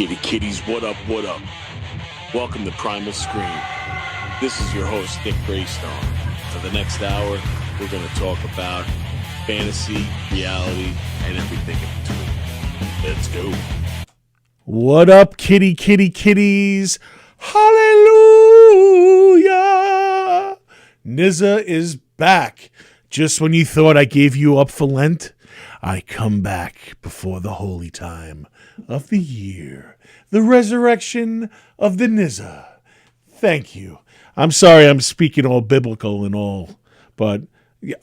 Kitties, what up, what up? Welcome to Primal Scream. This is your host, Nick Graystone. For the next hour, we're going to talk about fantasy, reality, and everything in between. Let's go. What up, kitties? Hallelujah! Nizza is back. Just when you thought I gave you up for Lent, I come back before the holy time of the year. The resurrection of the Nizza. Thank you. I'm sorry I'm speaking all biblical and all, but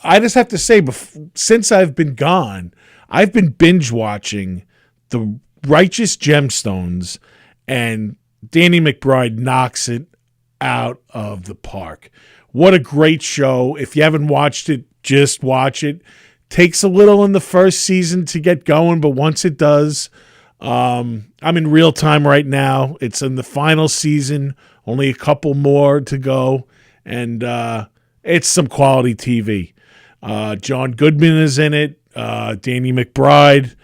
I just have to say, since I've been gone, I've been binge watching The Righteous Gemstones, and Danny McBride knocks it out of the park. What a great show. If you haven't watched it, just watch it. Takes a little in the first season to get going, but once it does, I'm in real time right now. It's in the final season, only a couple more to go, and it's some quality TV. John Goodman is in it, Danny McBride,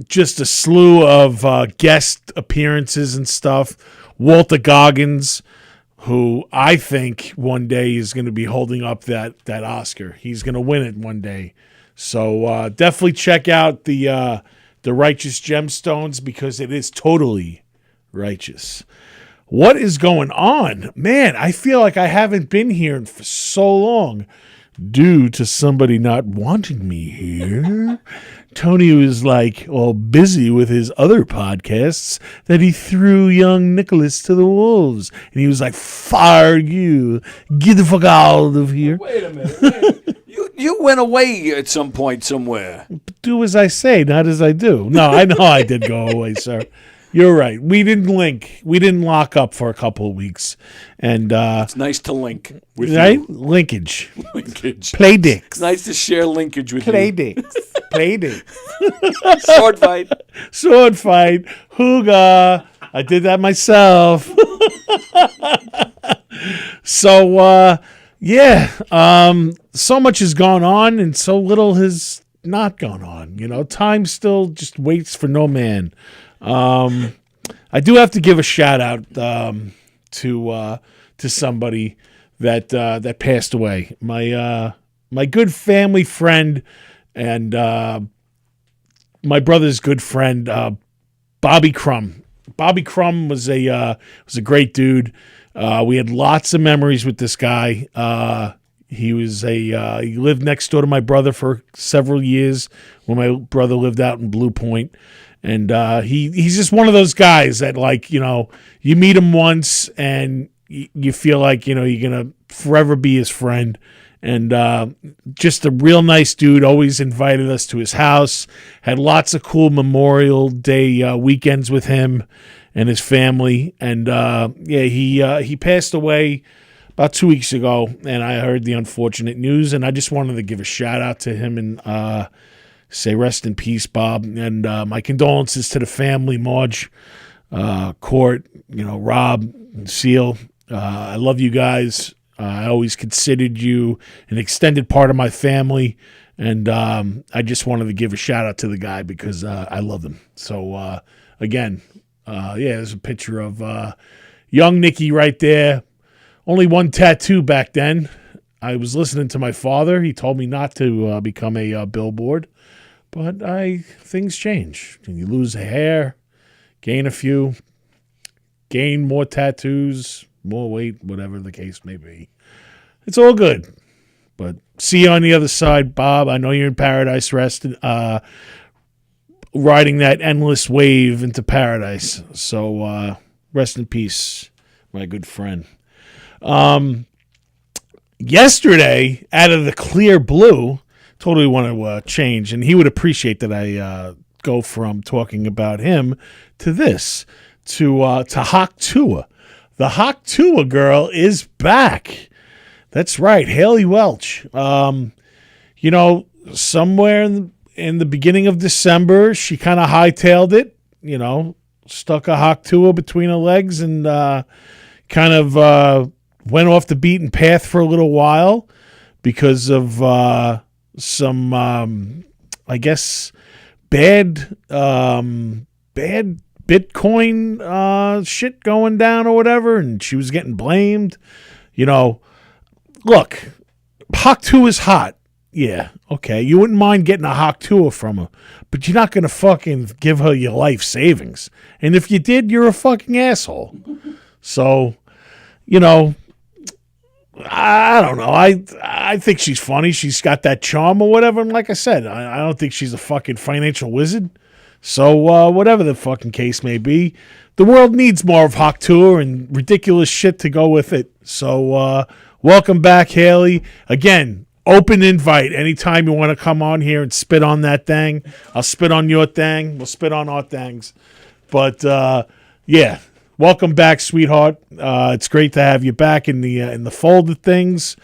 just a slew of guest appearances and stuff. Walter Goggins, who I think one day is going to be holding up that Oscar. He's going to win it one day. So definitely check out the Righteous Gemstones, because it is totally righteous. What is going on? Man, I feel like I haven't been here for so long due to somebody not wanting me here. Tony was like all busy with his other podcasts that he threw young Nicholas to the wolves. And he was like, fire you. Get the fuck out of here. Wait a minute. You went away at some point somewhere. Do as I say, not as I do. No, I know I did go away, sir. You're right. We didn't link. We didn't lock up for a couple of weeks. And it's nice to link with right? you. Linkage. Linkage. Play dicks. It's nice to share linkage with Play you. dicks. Play dicks. Sword fight. Sword fight. Hooga. I did that myself. So, so much has gone on and so little has not gone on. You know, time still just waits for no man. I do have to give a shout out to somebody that passed away. My good family friend and my brother's good friend, Bobby Crumb. Bobby Crumb was a great dude. We had lots of memories with this guy. He lived next door to my brother for several years when my brother lived out in Blue Point. And he's just one of those guys that, like, you know, you meet him once and you feel like, you know, you're going to forever be his friend. And just a real nice dude, always invited us to his house, had lots of cool Memorial Day weekends with him and his family. And, he passed away about 2 weeks ago, and I heard the unfortunate news, and I just wanted to give a shout out to him and say rest in peace, Bob, and my condolences to the family, Marge, Court, you know, Rob, and Seal. I love you guys. I always considered you an extended part of my family, and I just wanted to give a shout out to the guy because I love him. So again, there's a picture of young Nicky right there. Only one tattoo back then. I was listening to my father. He told me not to become a billboard. But things change. You lose a hair, gain a few, gain more tattoos, more weight, whatever the case may be. It's all good. But see you on the other side, Bob. I know you're in paradise resting, riding that endless wave into paradise. So rest in peace, my good friend. Yesterday, out of the clear blue, totally want to change, and he would appreciate that I go from talking about him to this, to Hawk Tuah. The Hawk Tuah girl is back. That's right, Haley Welch. You know, somewhere in the beginning of December, she kind of hightailed it, you know, stuck a Hawk Tuah between her legs and kind of went off the beaten path for a little while because of some, I guess, bad bad Bitcoin shit going down or whatever, and she was getting blamed. You know, look, Hawk 2 is hot. Yeah, okay. You wouldn't mind getting a Hawk 2 from her, but you're not going to fucking give her your life savings. And if you did, you're a fucking asshole. So, you know, I don't know. I think she's funny. She's got that charm or whatever. And like I said, I don't think she's a fucking financial wizard. So whatever the fucking case may be, the world needs more of Hawk Tour and ridiculous shit to go with it. So welcome back, Haley. Again, open invite. Anytime you want to come on here and spit on that thing, I'll spit on your thing. We'll spit on our things. But yeah, welcome back, sweetheart. It's great to have you back in the fold of things.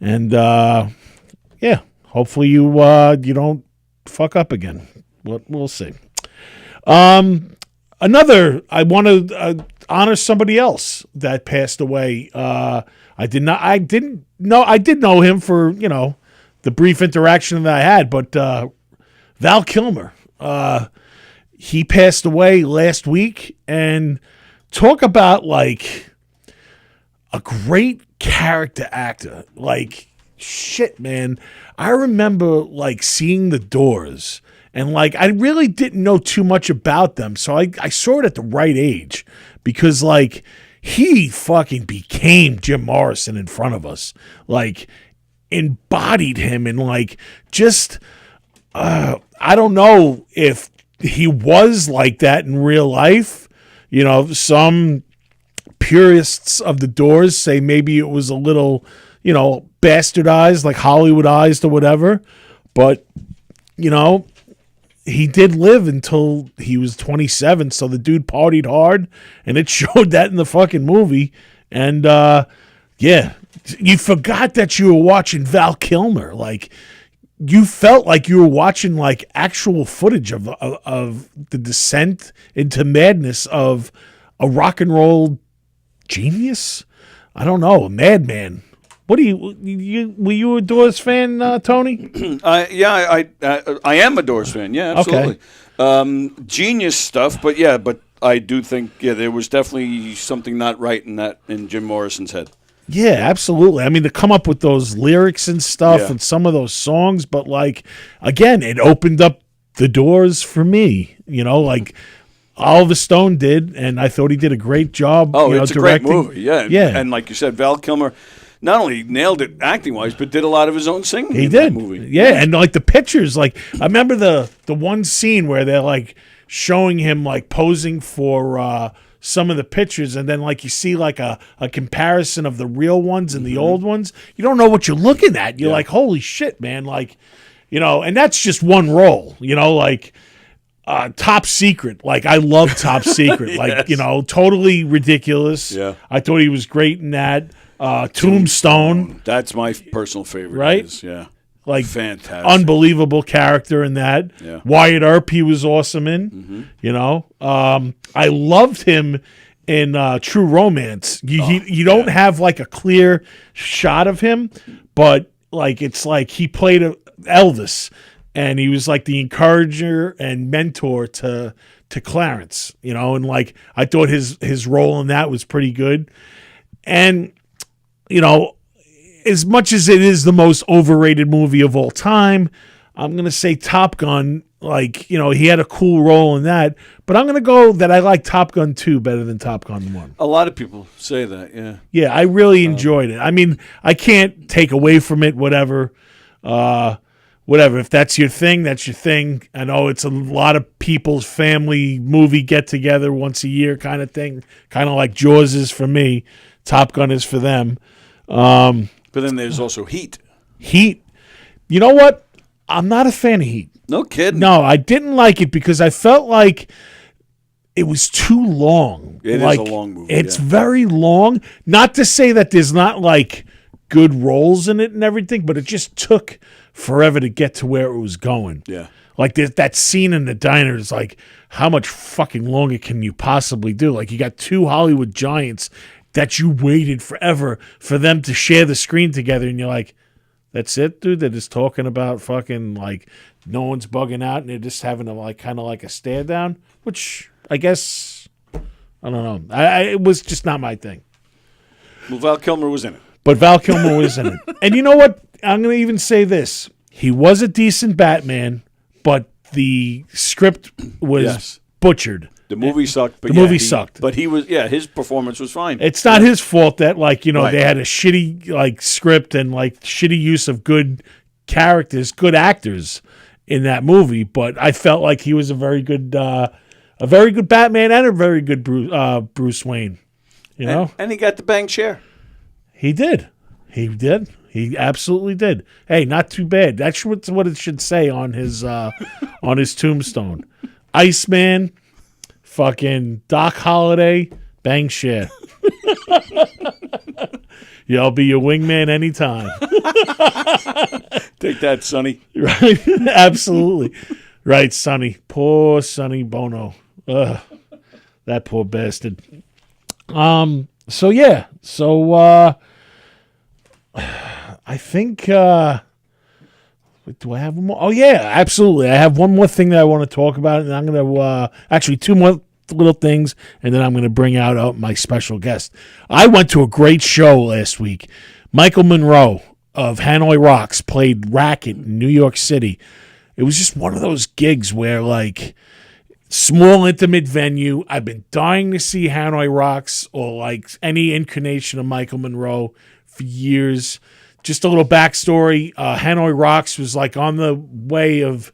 And yeah, hopefully you don't fuck up again. We'll see. Another, I want to honor somebody else that passed away. I did know him for, the brief interaction that I had, but Val Kilmer, he passed away last week, and talk about like a great character actor. Like, shit, man. I remember like seeing The Doors. And, like, I really didn't know too much about them. So I saw it at the right age. Because, like, he fucking became Jim Morrison in front of us. Like, embodied him. And, like, just, I don't know if he was like that in real life. Some purists of The Doors say maybe it was a little, bastardized, like Hollywoodized or whatever. But, he did live until he was 27, so the dude partied hard, and it showed that in the fucking movie. And, yeah, you forgot that you were watching Val Kilmer. Like, you felt like you were watching, like, actual footage of the descent into madness of a rock and roll genius? I don't know, a madman. What were you a Doors fan, Tony? Yeah, I am a Doors fan. Yeah, absolutely. Okay. Genius stuff, but I do think there was definitely something not right in Jim Morrison's head. Yeah, absolutely. I mean, to come up with those lyrics and stuff and some of those songs, but like again, it opened up the doors for me. Like Oliver Stone did, and I thought he did a great job. It's directing. A great movie. Yeah. And like you said, Val Kilmer not only nailed it acting-wise, but did a lot of his own singing in that movie. Yeah, and like the pictures, like I remember the one scene where they're like showing him like posing for some of the pictures, and then like you see like a comparison of the real ones and the old ones. You don't know what you're looking at. You're like, holy shit, man. Like, and that's just one role, like Top Secret. Like, I love Top Secret. Yes. Like, totally ridiculous. Yeah. I thought he was great in that. Tombstone. That's my personal favorite. Right? Yeah. Like, fantastic. Unbelievable character in that. Yeah. Wyatt Earp, he was awesome in. I loved him in True Romance. You don't have like a clear shot of him, but like it's like he played Elvis, and he was like the encourager and mentor to Clarence. And like I thought his role in that was pretty good. And as much as it is the most overrated movie of all time, I'm going to say Top Gun, like, he had a cool role in that. But I'm going to go that I like Top Gun 2 better than Top Gun 1. A lot of people say that, yeah. Yeah, I really enjoyed it. I mean, I can't take away from it, whatever. Whatever. If that's your thing, that's your thing. I know it's a lot of people's family movie get-together once a year kind of thing. Kind of like Jaws is for me. Top Gun is for them. But then there's also Heat. Heat. You know what? I'm not a fan of Heat. No kidding. No, I didn't like it because I felt like it was too long. It is a long movie. It's very long. Not to say that there's not like good roles in it and everything, but it just took forever to get to where it was going. Yeah. Like that scene in the diner is like, how much fucking longer can you possibly do? Like, you got two Hollywood giants that you waited forever for them to share the screen together, and you're like, that's it, dude? They're just talking about fucking, like, no one's bugging out, and they're just having a, like, kind of like a stare down, which I guess, I don't know. It was just not my thing. Well, Val Kilmer was in it. But Val Kilmer was in it. And you know what? I'm going to even say this. He was a decent Batman, but the script was butchered. The movie sucked. But the movie sucked. But he was, his performance was fine. It's not his fault that, they had a shitty, script and, shitty use of good characters, good actors in that movie. But I felt like he was a very good Batman and a very good Bruce Wayne. You know? And he got the bang chair. He did. He absolutely did. Hey, not too bad. That's what it should say on his tombstone. Iceman, fucking Doc Holliday, bang share. Yeah, I'll be your wingman anytime. Take that, Sonny. Right? Absolutely. Right, Sonny. Poor Sonny Bono. Ugh, that poor bastard. So yeah. So I think do I have one more? Oh yeah, absolutely. I have one more thing that I want to talk about, and I'm gonna actually two more little things, and then I'm gonna bring out my special guest. I went to a great show last week. Michael Monroe of Hanoi Rocks played Racket in New York City. It was just one of those gigs where small, intimate venue. I've been dying to see Hanoi Rocks or any incarnation of Michael Monroe for years. Just a little backstory. Hanoi Rocks was on the way of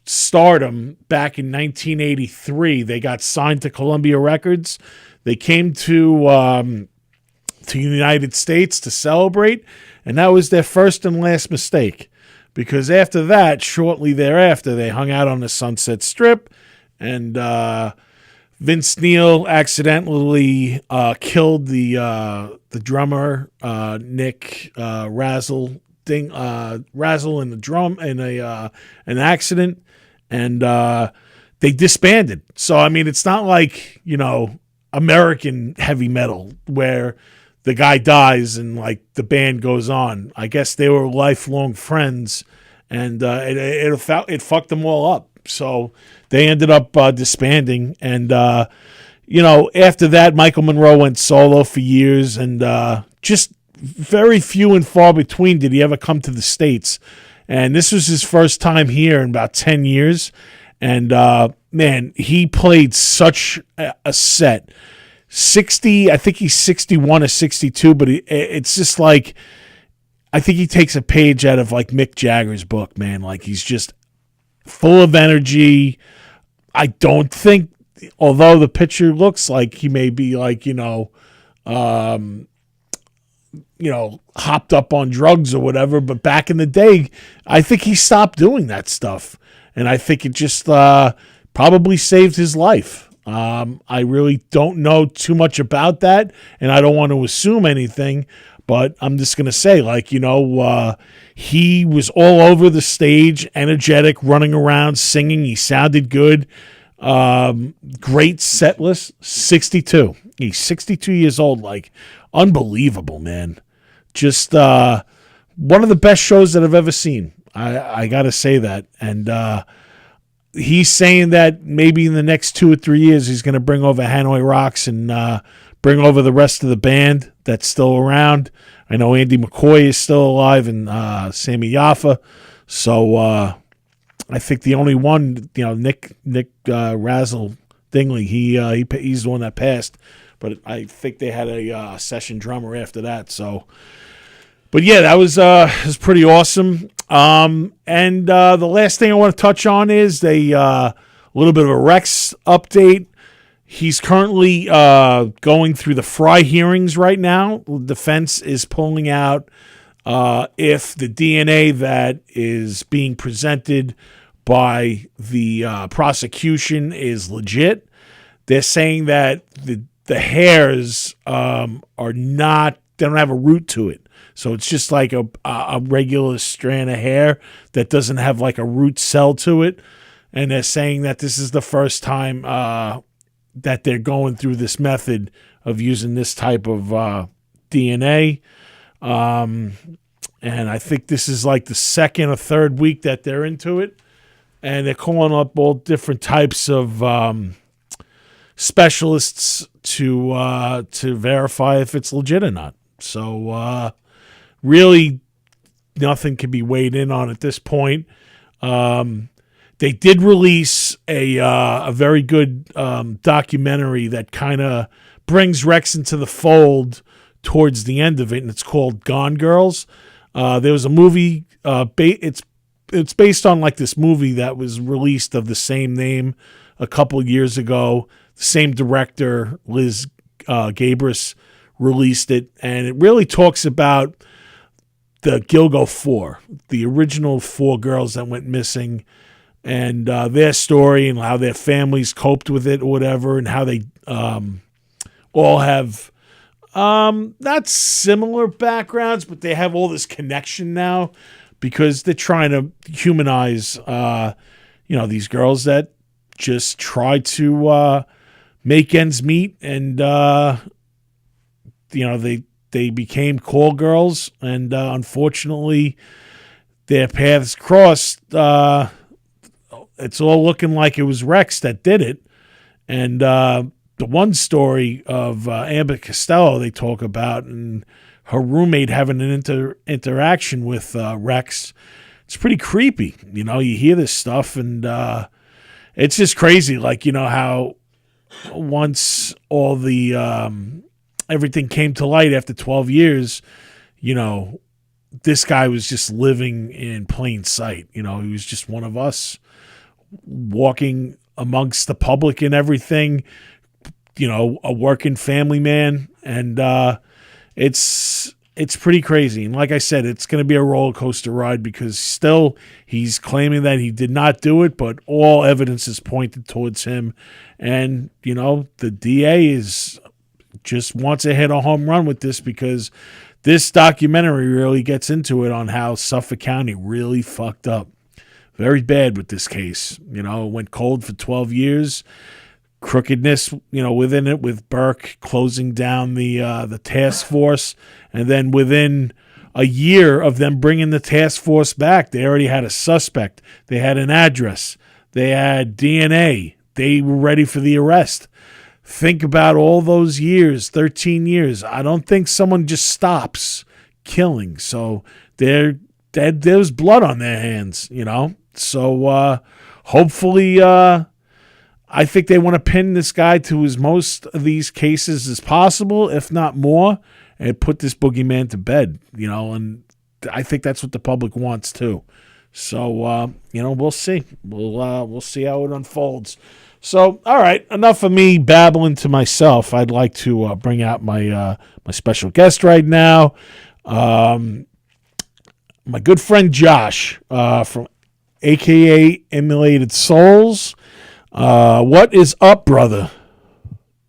stardom back in 1983. They got signed to Columbia Records. They came to the United States to celebrate, and that was their first and last mistake. Because after that, shortly thereafter, they hung out on the Sunset Strip, and Vince Neil accidentally killed the drummer Nick Razzle in the drum in an accident, and they disbanded. So I mean, it's not like American heavy metal where the guy dies and the band goes on. I guess they were lifelong friends, and it fucked them all up. So they ended up disbanding, and after that, Michael Monroe went solo for years, and just very few and far between did he ever come to the States. And this was his first time here in about 10 years, and man, he played such a set. 60, I think he's 61 or 62, but it's just I think he takes a page out of Mick Jagger's book, man. He's just full of energy. I don't think, although the picture looks like he may be hopped up on drugs or whatever, but back in the day, I think he stopped doing that stuff. And I think it just probably saved his life. I really don't know too much about that, and I don't want to assume anything, but I'm just going to say, he was all over the stage, energetic, running around, singing. He sounded good. Great set list. 62. He's 62 years old. Unbelievable, man. Just one of the best shows that I've ever seen. I got to say that. And he's saying that maybe in the next 2 or 3 years he's going to bring over Hanoi Rocks and bring over the rest of the band that's still around. I know Andy McCoy is still alive and Sammy Yaffa. So I think the only one, Nick Razzle Dingley, he's the one that passed. But I think they had a session drummer after that. So, but yeah, that was pretty awesome. And the last thing I want to touch on is a little bit of a Rex update. He's currently going through the Fry hearings right now. The defense is pulling out if the DNA that is being presented by the prosecution is legit. They're saying that the hairs are not, they don't have a root to it. So it's just like a regular strand of hair that doesn't have a root cell to it. And they're saying that this is the first time that they're going through this method of using this type of DNA. And I think this is the second or third week that they're into it. And they're calling up all different types of specialists to verify if it's legit or not. So really, nothing can be weighed in on at this point. They did release a very good documentary that kind of brings Rex into the fold towards the end of it, and it's called Gone Girls. There was a movie. It's based on like this movie that was released of the same name a couple years ago. The same director, Liz Gabris, released it, and it really talks about the Gilgo Four, the original 4 girls that went missing, and their story and how their families coped with it or whatever, and how they all have not similar backgrounds, but they have all this connection now because they're trying to humanize, these girls that just try to make ends meet, and they became call girls, and unfortunately, their paths crossed. It's all looking like it was Rex that did it, and the one story of Amber Costello they talk about, and her roommate having an interaction with Rex. It's pretty creepy. You hear this stuff, and it's just crazy. Like, how once all the everything came to light after 12 years, this guy was just living in plain sight. He was just one of us walking amongst the public and everything, a working family man. And it's pretty crazy. And like I said, it's going to be a roller coaster ride because still he's claiming that he did not do it, but all evidence is pointed towards him. And, the DA just wants to hit a home run with this because this documentary really gets into it on how Suffolk County really fucked up. Very bad with this case. It went cold for 12 years. Crookedness, within it, with Burke closing down the task force. And then within a year of them bringing the task force back, they already had a suspect. They had an address. They had DNA. They were ready for the arrest. Think about all those years, 13 years. I don't think someone just stops killing. So there's blood on their hands, So hopefully, I think they want to pin this guy to as most of these cases as possible, if not more, and put this boogeyman to bed, and I think that's what the public wants too. So, we'll see. We'll see how it unfolds. So, all right, enough of me babbling to myself. I'd like to bring out my special guest right now, my good friend Josh from AKA Emulated Souls. What is up, brother?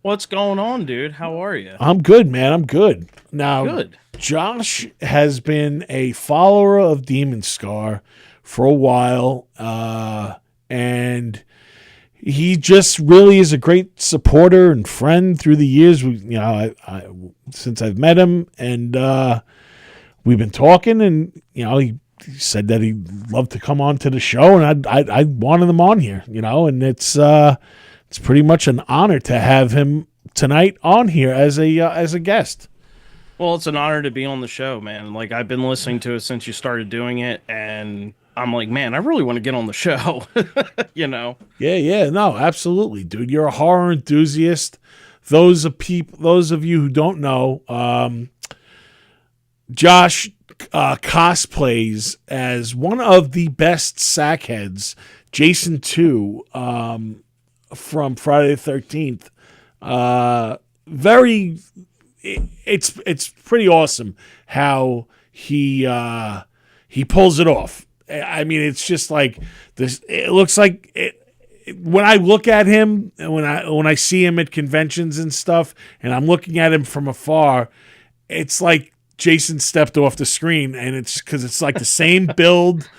What's going on, dude? How are you? I'm good, man. I'm good. Now, Good. Josh has been a follower of Demon Scar for a while, and he just really is a great supporter and friend through the years. Since I've met him, and we've been talking, and he said that he'd love to come on to the show, and I wanted him on here, and it's pretty much an honor to have him tonight on here as a guest. Well, it's an honor to be on the show, man. Like, I've been listening to it since you started doing it, and I'm like, man, I really want to get on the show, Yeah, no, absolutely, dude. You're a horror enthusiast. Those of you who don't know, Josh cosplays as one of the best sackheads, Jason 2, from Friday the 13th. It's pretty awesome how he pulls it off. I mean, it's just like this. It looks like when I look at him, and when I see him at conventions and stuff, and I'm looking at him from afar, it's like Jason stepped off the screen, and it's because it's like the same build.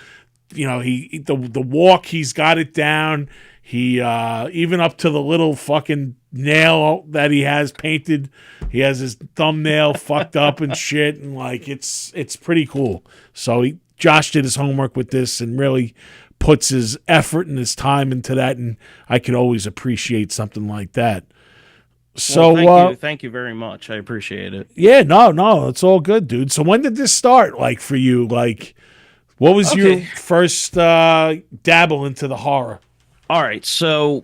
The walk, he's got it down. He even up to the little fucking nail that he has painted. He has his thumbnail fucked up and shit, and like it's pretty cool. So Josh did his homework with this and really puts his effort and his time into that, and I could always appreciate something like that. So thank you very much. I appreciate it. yeah, no, it's all good, dude. So when did this start? Like for you, like what was your first dabble into the horror? All right, so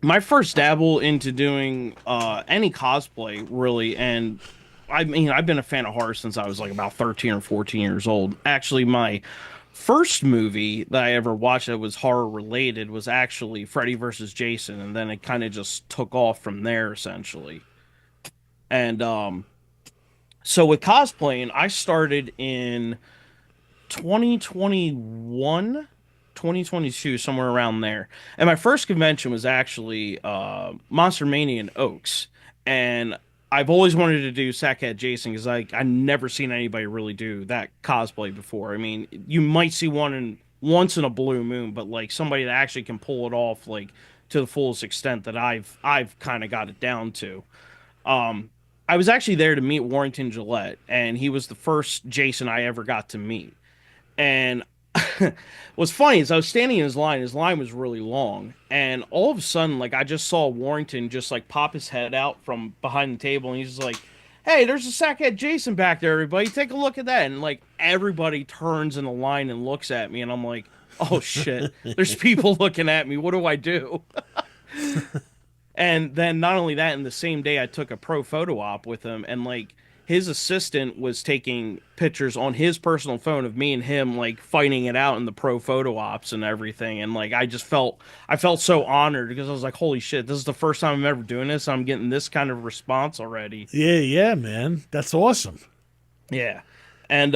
my first dabble into doing any cosplay really, and I mean I've been a fan of horror since I was like about 13 or 14 years old. Actually, my first movie that I ever watched that was horror related was actually Freddy versus Jason, and then it kind of just took off from there essentially. And so with cosplaying, I started in 2021, 2022, somewhere around there. And my first convention was actually Monster Mania in Oaks. And I've always wanted to do Sackhead Jason because I never seen anybody really do that cosplay before. I mean, you might see once in a blue moon, but like somebody that actually can pull it off like to the fullest extent that I've kind of got it down to. Um, I was actually there to meet Warrington Gillette, and he was the first Jason I ever got to meet. And what's funny is I was standing in his line. His line was really long, and all of a sudden, like I just saw Warrington just like pop his head out from behind the table, and he's just like, "Hey, there's a Sackhead Jason back there, everybody. Take a look at that." And like everybody turns in the line and looks at me, and I'm like, "Oh shit, there's people looking at me. What do I do?" And then not only that, in the same day, I took a pro photo op with him, and like his assistant was taking pictures on his personal phone of me and him like fighting it out in the pro photo ops and everything. And like I felt so honored because I was like, holy shit, this is the first time I'm ever doing this. I'm getting this kind of response already. Yeah, man, that's awesome. Yeah. And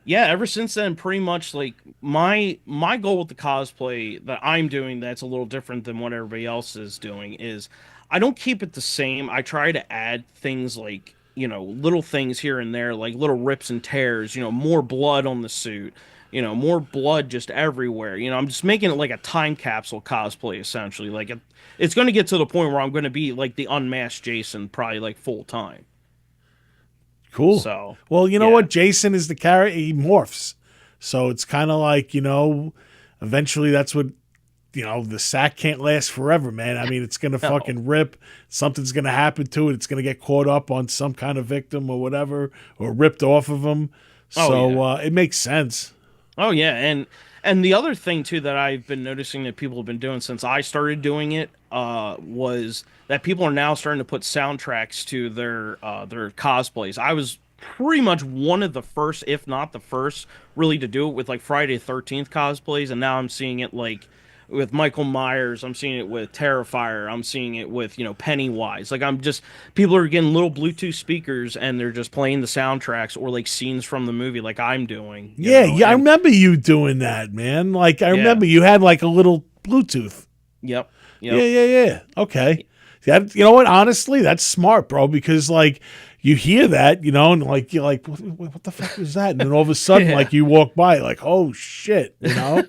yeah, ever since then, pretty much like my goal with the cosplay that I'm doing that's a little different than what everybody else is doing is I don't keep it the same. I try to add things like, you know, little things here and there, like little rips and tears, you know, more blood on the suit, you know, more blood just everywhere. You know, I'm just making it like a time capsule cosplay essentially. Like it's going to get to the point where I'm going to be like the unmasked Jason probably like full time. Cool. So, well, you know what? Jason is the character. He morphs. So it's kind of like, you know, eventually that's what, you know, the sack can't last forever, man. I mean, it's going to fucking rip. Something's going to happen to it. It's going to get caught up on some kind of victim or whatever, or ripped off of him. So it makes sense. Oh, yeah. And the other thing, too, that I've been noticing that people have been doing since I started doing it was that people are now starting to put soundtracks to their cosplays. I was pretty much one of the first, if not the first, really to do it with, like, Friday the 13th cosplays, and now I'm seeing it, like, with Michael Myers, I'm seeing it with Terrifier, I'm seeing it with, you know, Pennywise. Like, people are getting little Bluetooth speakers and they're just playing the soundtracks or like scenes from the movie like I'm doing. Yeah, I remember you doing that, man. Like, I remember you had like a little Bluetooth. Yep. Yeah. Okay. You know what? Honestly, that's smart, bro, because like you hear that, you know, and like you're like, what the fuck was that? And then all of a sudden, like you walk by, like, oh shit, you know?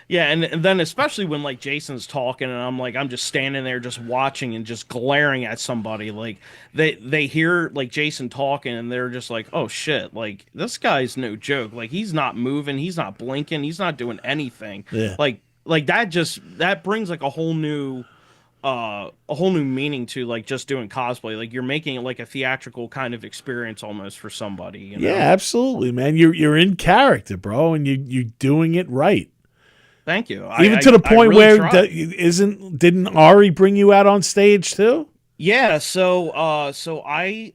Yeah, and then especially when like Jason's talking and I'm just standing there just watching and just glaring at somebody, like they hear like Jason talking and they're just like, oh shit, like this guy's no joke. Like he's not moving, he's not blinking, he's not doing anything. Yeah. Like that brings like a whole new meaning to like just doing cosplay. Like you're making it like a theatrical kind of experience almost for somebody, you know? Yeah, absolutely, man. You're in character, bro, and you're doing it right. Thank you. Even to the point where didn't Ari bring you out on stage too? Yeah, so I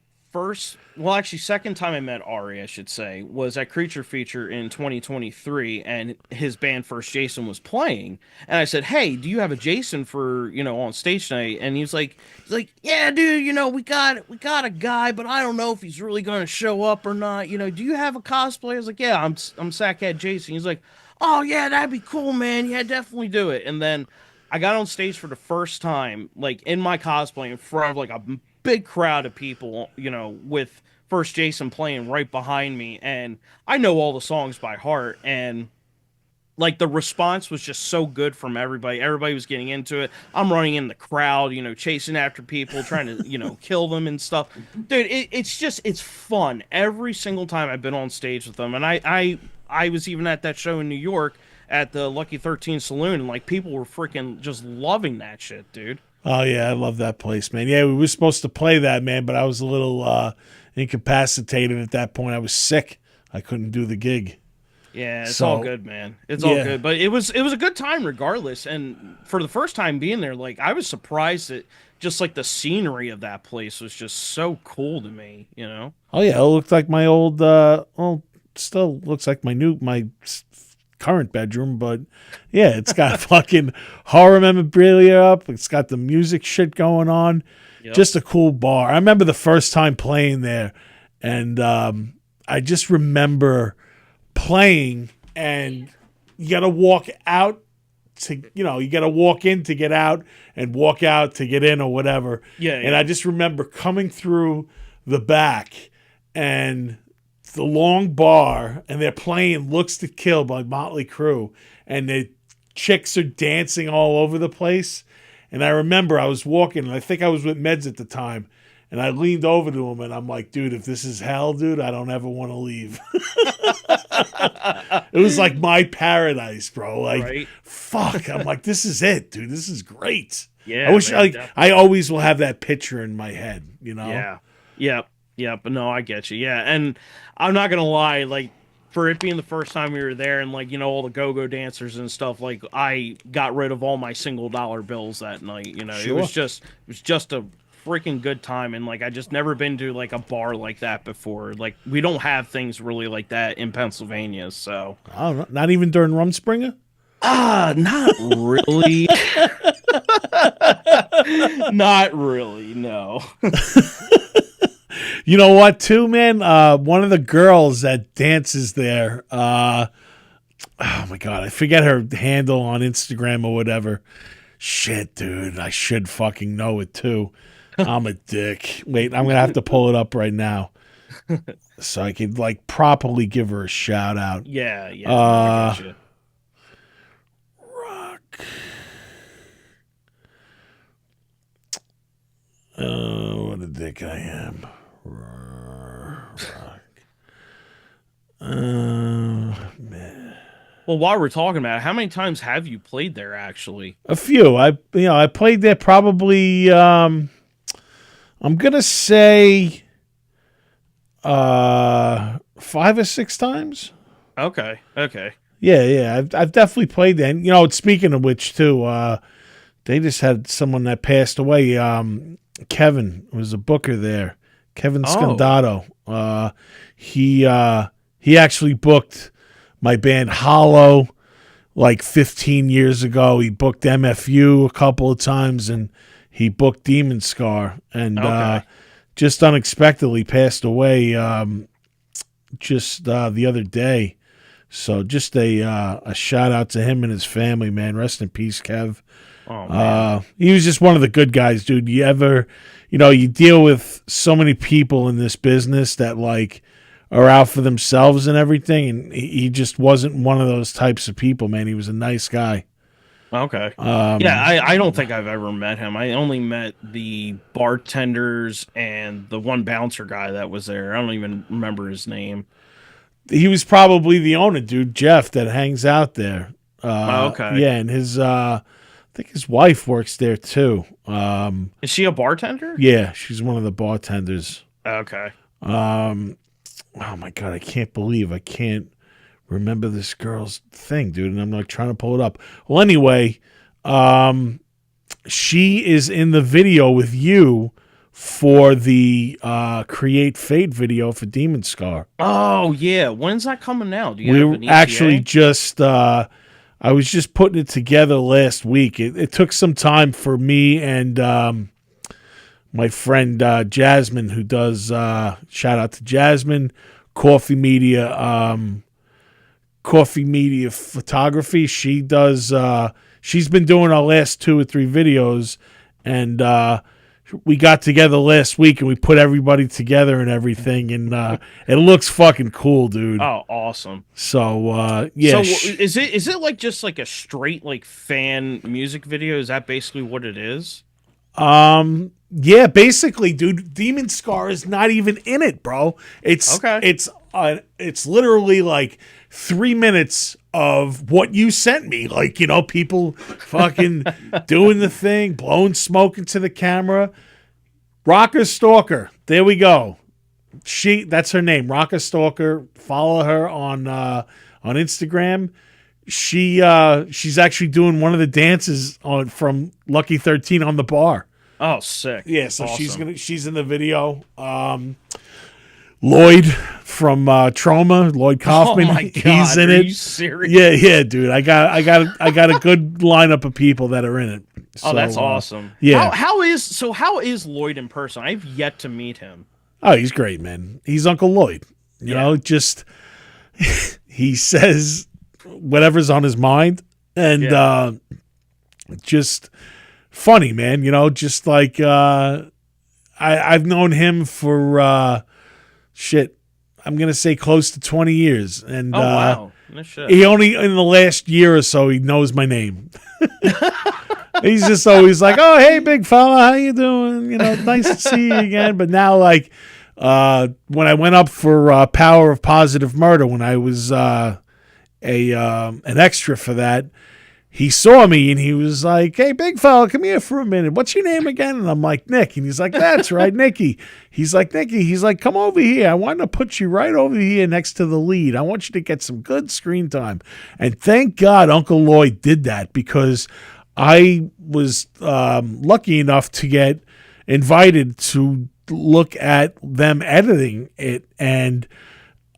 second time I met Ari, I should say, was at Creature Feature in 2023, and his band First Jason was playing, and I said, "Hey, do you have a Jason for, you know, on stage tonight?" And he's like, "Yeah, dude, you know, we got a guy, but I don't know if he's really going to show up or not. You know, do you have a cosplay?" I was like, "Yeah, I'm Sackhead Jason." He's like, "Oh yeah, that'd be cool, man. Yeah, definitely do it." And then I got on stage for the first time, like in my cosplay, in front of like a big crowd of people, you know, with First Jason playing right behind me, and I know all the songs by heart, and like the response was just so good from everybody. Everybody was getting into it. I'm running in the crowd, you know, chasing after people, trying to, you know, kill them and stuff. Dude, it's fun every single time I've been on stage with them, and I was even at that show in New York at the Lucky 13 Saloon, and like people were freaking just loving that shit, dude. Oh yeah, I love that place, man. Yeah, we were supposed to play that, man, but I was a little incapacitated at that point. I was sick. I couldn't do the gig. Yeah, it's all So good, man. It's all yeah, good. But it was a good time regardless. And for the first time being there, like I was surprised that just like the scenery of that place was just so cool to me, you know? oh yeah, it looked like my old. Well, still looks like current bedroom, but yeah, it's got fucking horror memorabilia up. It's got the music shit going on. Yep. Just a cool bar. I remember the first time playing there, and I just remember playing, and you got to walk out to, you got to walk in to get out and walk out to get in or whatever. Yeah, And I just remember coming through the back and the long bar, and they're playing Looks to Kill by Motley Crue, and the chicks are dancing all over the place. And I remember I was walking, and I think I was with Meds at the time, and I leaned over to him, and I'm like, dude, if this is hell, dude, I don't ever want to leave. It was like my paradise, bro. Like, Right. fuck. I'm like, this is it, dude. This is great. Yeah. I wish man, I always will have that picture in my head, Yeah. Yep. Yep. But no, I get you. Yeah. And I'm not gonna lie, like for it being the first time we were there and like, all the go-go dancers and stuff, like I got rid of all my $1 bills that night. Sure. It was just a freaking good time. And like I just never been to like a bar like that before. Like we don't have things really like that in Pennsylvania. So I don't know. Not even during Rumspringer? not really. Not really, no. You know what, too, man? One of the girls that dances there, oh my God, I forget her handle on Instagram or whatever. Shit, dude, I should fucking know it, too. I'm a dick. Wait, I'm going to have to pull it up right now so I can, like, properly give her a shout out. Yeah, I get you. Oh, what a dick I am. Man. Well, while we're talking about it, how many times have you played there actually? A few. I played there probably I'm gonna say 5 or 6 times. Okay. Yeah. I've definitely played there. And, speaking of which too, they just had someone that passed away. Kevin was a booker there. Kevin Scondato. He actually booked my band Hollow like 15 years ago. He booked MFU a couple of times, and he booked Demon Scar, and just unexpectedly passed away just the other day. So just a shout out to him and his family, man. Rest in peace, Kev. Oh, man. He was just one of the good guys, dude. You deal with so many people in this business that like are out for themselves and everything, and he just wasn't one of those types of people, man. He was a nice guy. Okay. I don't think I've ever met him. I only met the bartenders and the one bouncer guy that was there. I don't even remember his name. He was probably the owner, dude, Jeff, that hangs out there. Okay. Yeah, and I think his wife works there too. Is she a bartender? Yeah, she's one of the bartenders. Okay. Oh my God, I can't believe I can't remember this girl's thing, dude. And I'm like trying to pull it up. Well, anyway, she is in the video with you for the Create Fate video for Demon Scar. Oh yeah, when's that coming out? Do you We have were an ETA? actually just I was just putting it together last week. It took some time for me and my friend Jasmine, who does shout out to Jasmine, Coffee Media Photography. She does she's been doing our last 2 or 3 videos, and we got together last week and we put everybody together and everything, and it looks fucking cool, dude. Oh, awesome. So yeah. So is it like just like a straight like fan music video? Is that basically what it is? Yeah, basically, dude, Demon Scar is not even in it, bro. It's Okay. It's literally like 3 minutes of what you sent me. Like, people fucking doing the thing, blowing smoke into the camera. Rocker Stalker. There we go. That's her name, Rocker Stalker. Follow her on Instagram. She's actually doing one of the dances from Lucky 13 on the bar. Oh, sick. Yeah, so awesome. she's in the video. Lloyd from Trauma, Lloyd Kaufman, Oh my God, he's in are it. you serious? Yeah, dude. I got a good lineup of people that are in it. So, that's awesome. Yeah. How is Lloyd in person? I've yet to meet him. Oh, he's great, man. He's Uncle Lloyd. You know, just he says whatever's on his mind, and just funny, man. Just like I've known him for I'm gonna say close to 20 years, and wow, no shit. he only in the last year or so he knows my name. He's just always like, "Oh, hey, big fella, how you doing? Nice to see you again." But now, like, when I went up for Power of Positive Murder, when I was an extra for that, he saw me and he was like, "Hey, big fella, come here for a minute. What's your name again?" And I'm like, "Nick." And he's like, "That's right, Nicky." He's like, "Nicky." He's like, "Come over here. I want to put you right over here next to the lead. I want you to get some good screen time." And thank God Uncle Lloyd did that, because I was lucky enough to get invited to look at them editing it. And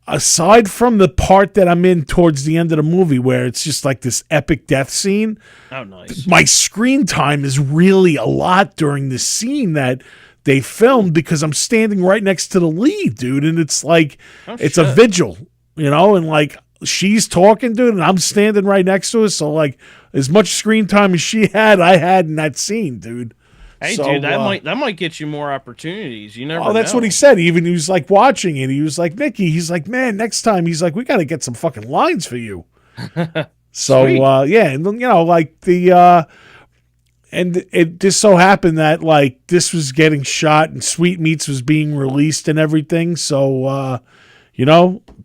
aside from the part that I'm in towards the end of the movie where it's just like this epic death scene, oh, nice. My screen time is really a lot during the scene that they filmed, because I'm standing right next to the lead, dude. And it's like, it's a vigil, and like, she's talking, dude, and I'm standing right next to her. So, like, as much screen time as she had, I had in that scene, dude. Hey, So, dude, that might get you more opportunities. You never. Oh, that's know. what he said. Even he was like watching it. He was like, "Nicky," he's like, "Man, next time," he's like, "we got to get some fucking lines for you." So, and like and it just so happened that like this was getting shot and Sweet Meats was being released and everything. So,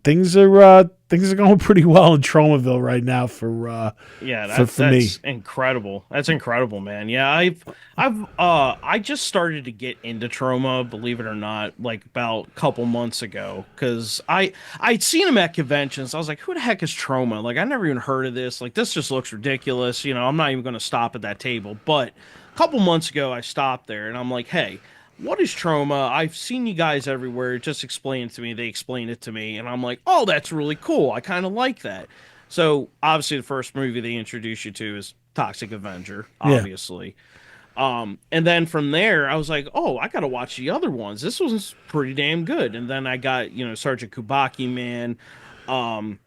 things are going pretty well in Tromaville right now for that's me. Incredible. That's incredible, man. Yeah, I just started to get into Troma, believe it or not, like about a couple months ago, because I'd seen him at conventions. I was like, who the heck is Troma? Like, I never even heard of this. Like, this just looks ridiculous. I'm not even going to stop at that table. But a couple months ago, I stopped there and I'm like, hey, what is Troma? I've seen you guys everywhere. Just explain it to me. They explain it to me. And I'm like, oh, that's really cool. I kind of like that. So, obviously, the first movie they introduce you to is Toxic Avenger, obviously. Yeah. And then from there, I was like, oh, I got to watch the other ones. This was pretty damn good. And then I got, Sergeant Kubaki Man. And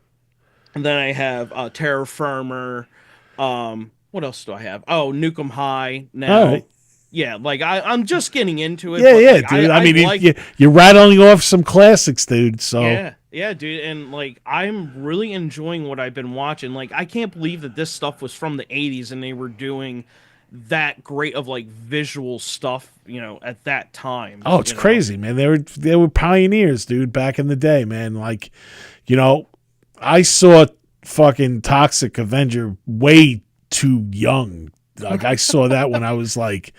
then I have Terror Firmer. What else do I have? Oh, Nuke 'Em High now. All right. Yeah, like I'm just getting into it. Yeah, dude. I mean, you're rattling off some classics, dude. So yeah, dude, and like I'm really enjoying what I've been watching. Like, I can't believe that this stuff was from the '80s and they were doing that great of like visual stuff, at that time. Oh, it's crazy, man. They were pioneers, dude, back in the day, man. Like, I saw fucking Toxic Avenger way too young. Like, I saw that when I was like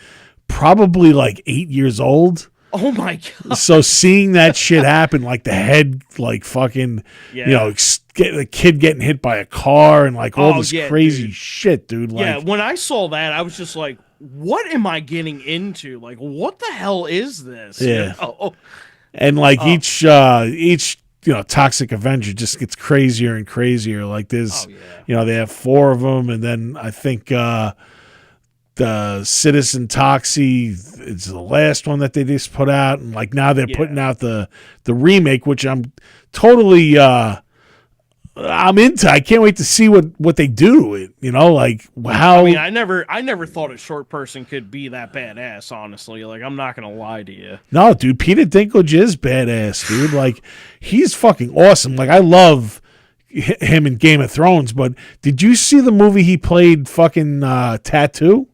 probably like 8 years old. Oh my God. So seeing that shit happen, like the head, like fucking, the kid getting hit by a car and like all this crazy shit, dude. Like, yeah, when I saw that, I was just like, what am I getting into? Like, what the hell is this? Yeah. And like each Toxic Avenger just gets crazier and crazier. Like there's, they have 4 of them. And then I think the Citizen Toxie is the last one that they just put out. And like now they're putting out the remake, which I'm totally I'm into. I can't wait to see what they do to it. Like how. I mean, I never thought a short person could be that badass. Honestly, like I'm not gonna lie to you. No, dude, Peter Dinklage is badass, dude. Like he's fucking awesome. Like I love him in Game of Thrones. But did you see the movie he played? Fucking Tattoo.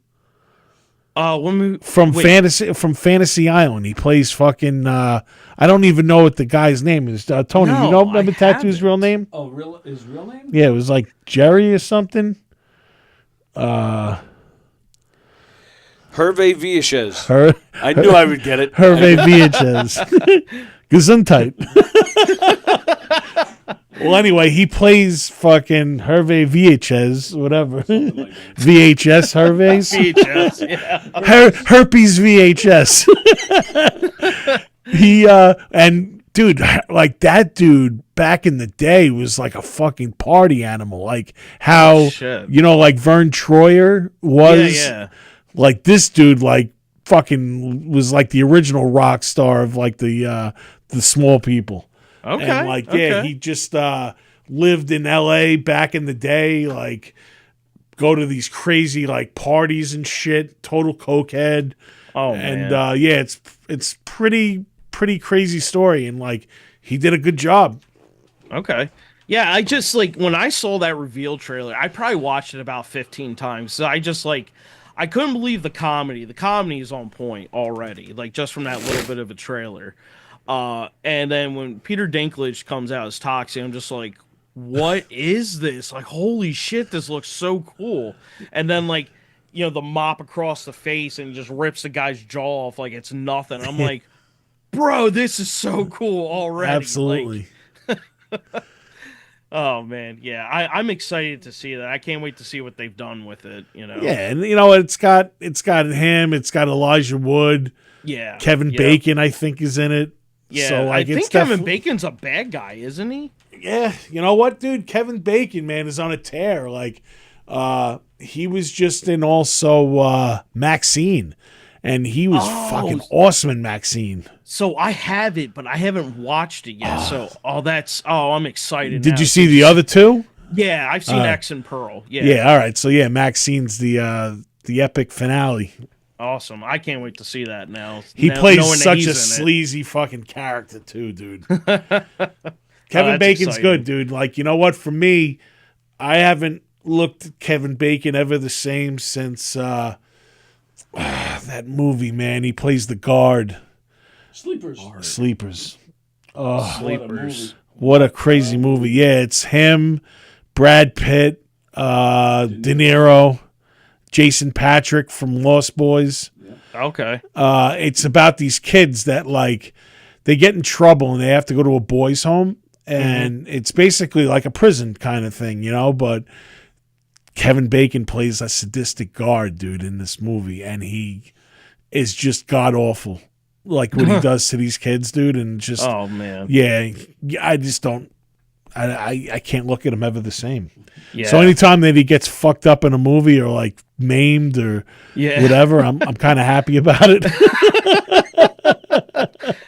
from Fantasy Island. He plays fucking. I don't even know what the guy's name is. Tony, No, you know? Remember I Tattoo's haven't. real name? Oh, his real name? Yeah, it was like Jerry or something. Hervé Villachez. Her, I knew I would get it. Hervé Villachez. Gesundheit. Well, anyway, he plays fucking Hervé VHS, whatever. VHS Hervé's. VHS, yeah. Herpes VHS. He and dude, like that dude back in the day was like a fucking party animal. Like how Shit. like Vern Troyer was. Yeah. Like this dude, like fucking was like the original rock star of like the small people. Okay. And like, okay. he just lived in LA back in the day, like go to these crazy like parties and shit, total cokehead. Oh, and man. it's pretty crazy story, and like he did a good job. Okay. Yeah, I just like when I saw that reveal trailer, I probably watched it about 15 times. So I just like I couldn't believe the comedy. The comedy is on point already, like just from that little bit of a trailer. And then when Peter Dinklage comes out as Toxie, I'm just like, what is this? Like, holy shit, this looks so cool. And then like, the mop across the face and just rips the guy's jaw off like it's nothing. I'm like, bro, this is so cool already. Absolutely. Like, oh man, yeah, I'm excited to see that. I can't wait to see what they've done with it. Yeah, and it's got him. It's got Elijah Wood. Yeah, Kevin Bacon, I think, is in it. Yeah, so, like, I think Kevin Bacon's a bad guy, isn't he? Yeah, you know what, dude? Kevin Bacon, man, is on a tear. Like, he was just in also Maxine, and he was fucking awesome in Maxine. So I have it, but I haven't watched it yet. I'm excited. Did now. you see the other two? Yeah, I've seen X and Pearl. Yeah. Yeah, all right. So yeah, Maxine's the epic finale. Awesome. I can't wait to see that now. He knowing plays that such he's a in it. sleazy fucking character too, dude. Kevin that's Bacon's exciting. good, dude. Like, you know what? For me, I haven't looked at Kevin Bacon ever the same since that movie, man. He plays the guard. Sleepers. Sleepers. Sleepers. What a crazy movie. Yeah, it's him, Brad Pitt, De Niro, Jason Patrick from Lost Boys. Okay. It's about these kids that like they get in trouble and they have to go to a boys' home, and it's basically like a prison kind of thing, but Kevin Bacon plays a sadistic guard, dude, in this movie, and he is just god awful, like what he does to these kids, dude, and just Oh man. yeah, I just don't. I can't look at him ever the same. Yeah. So anytime that he gets fucked up in a movie or like maimed or whatever, I'm kind of happy about it.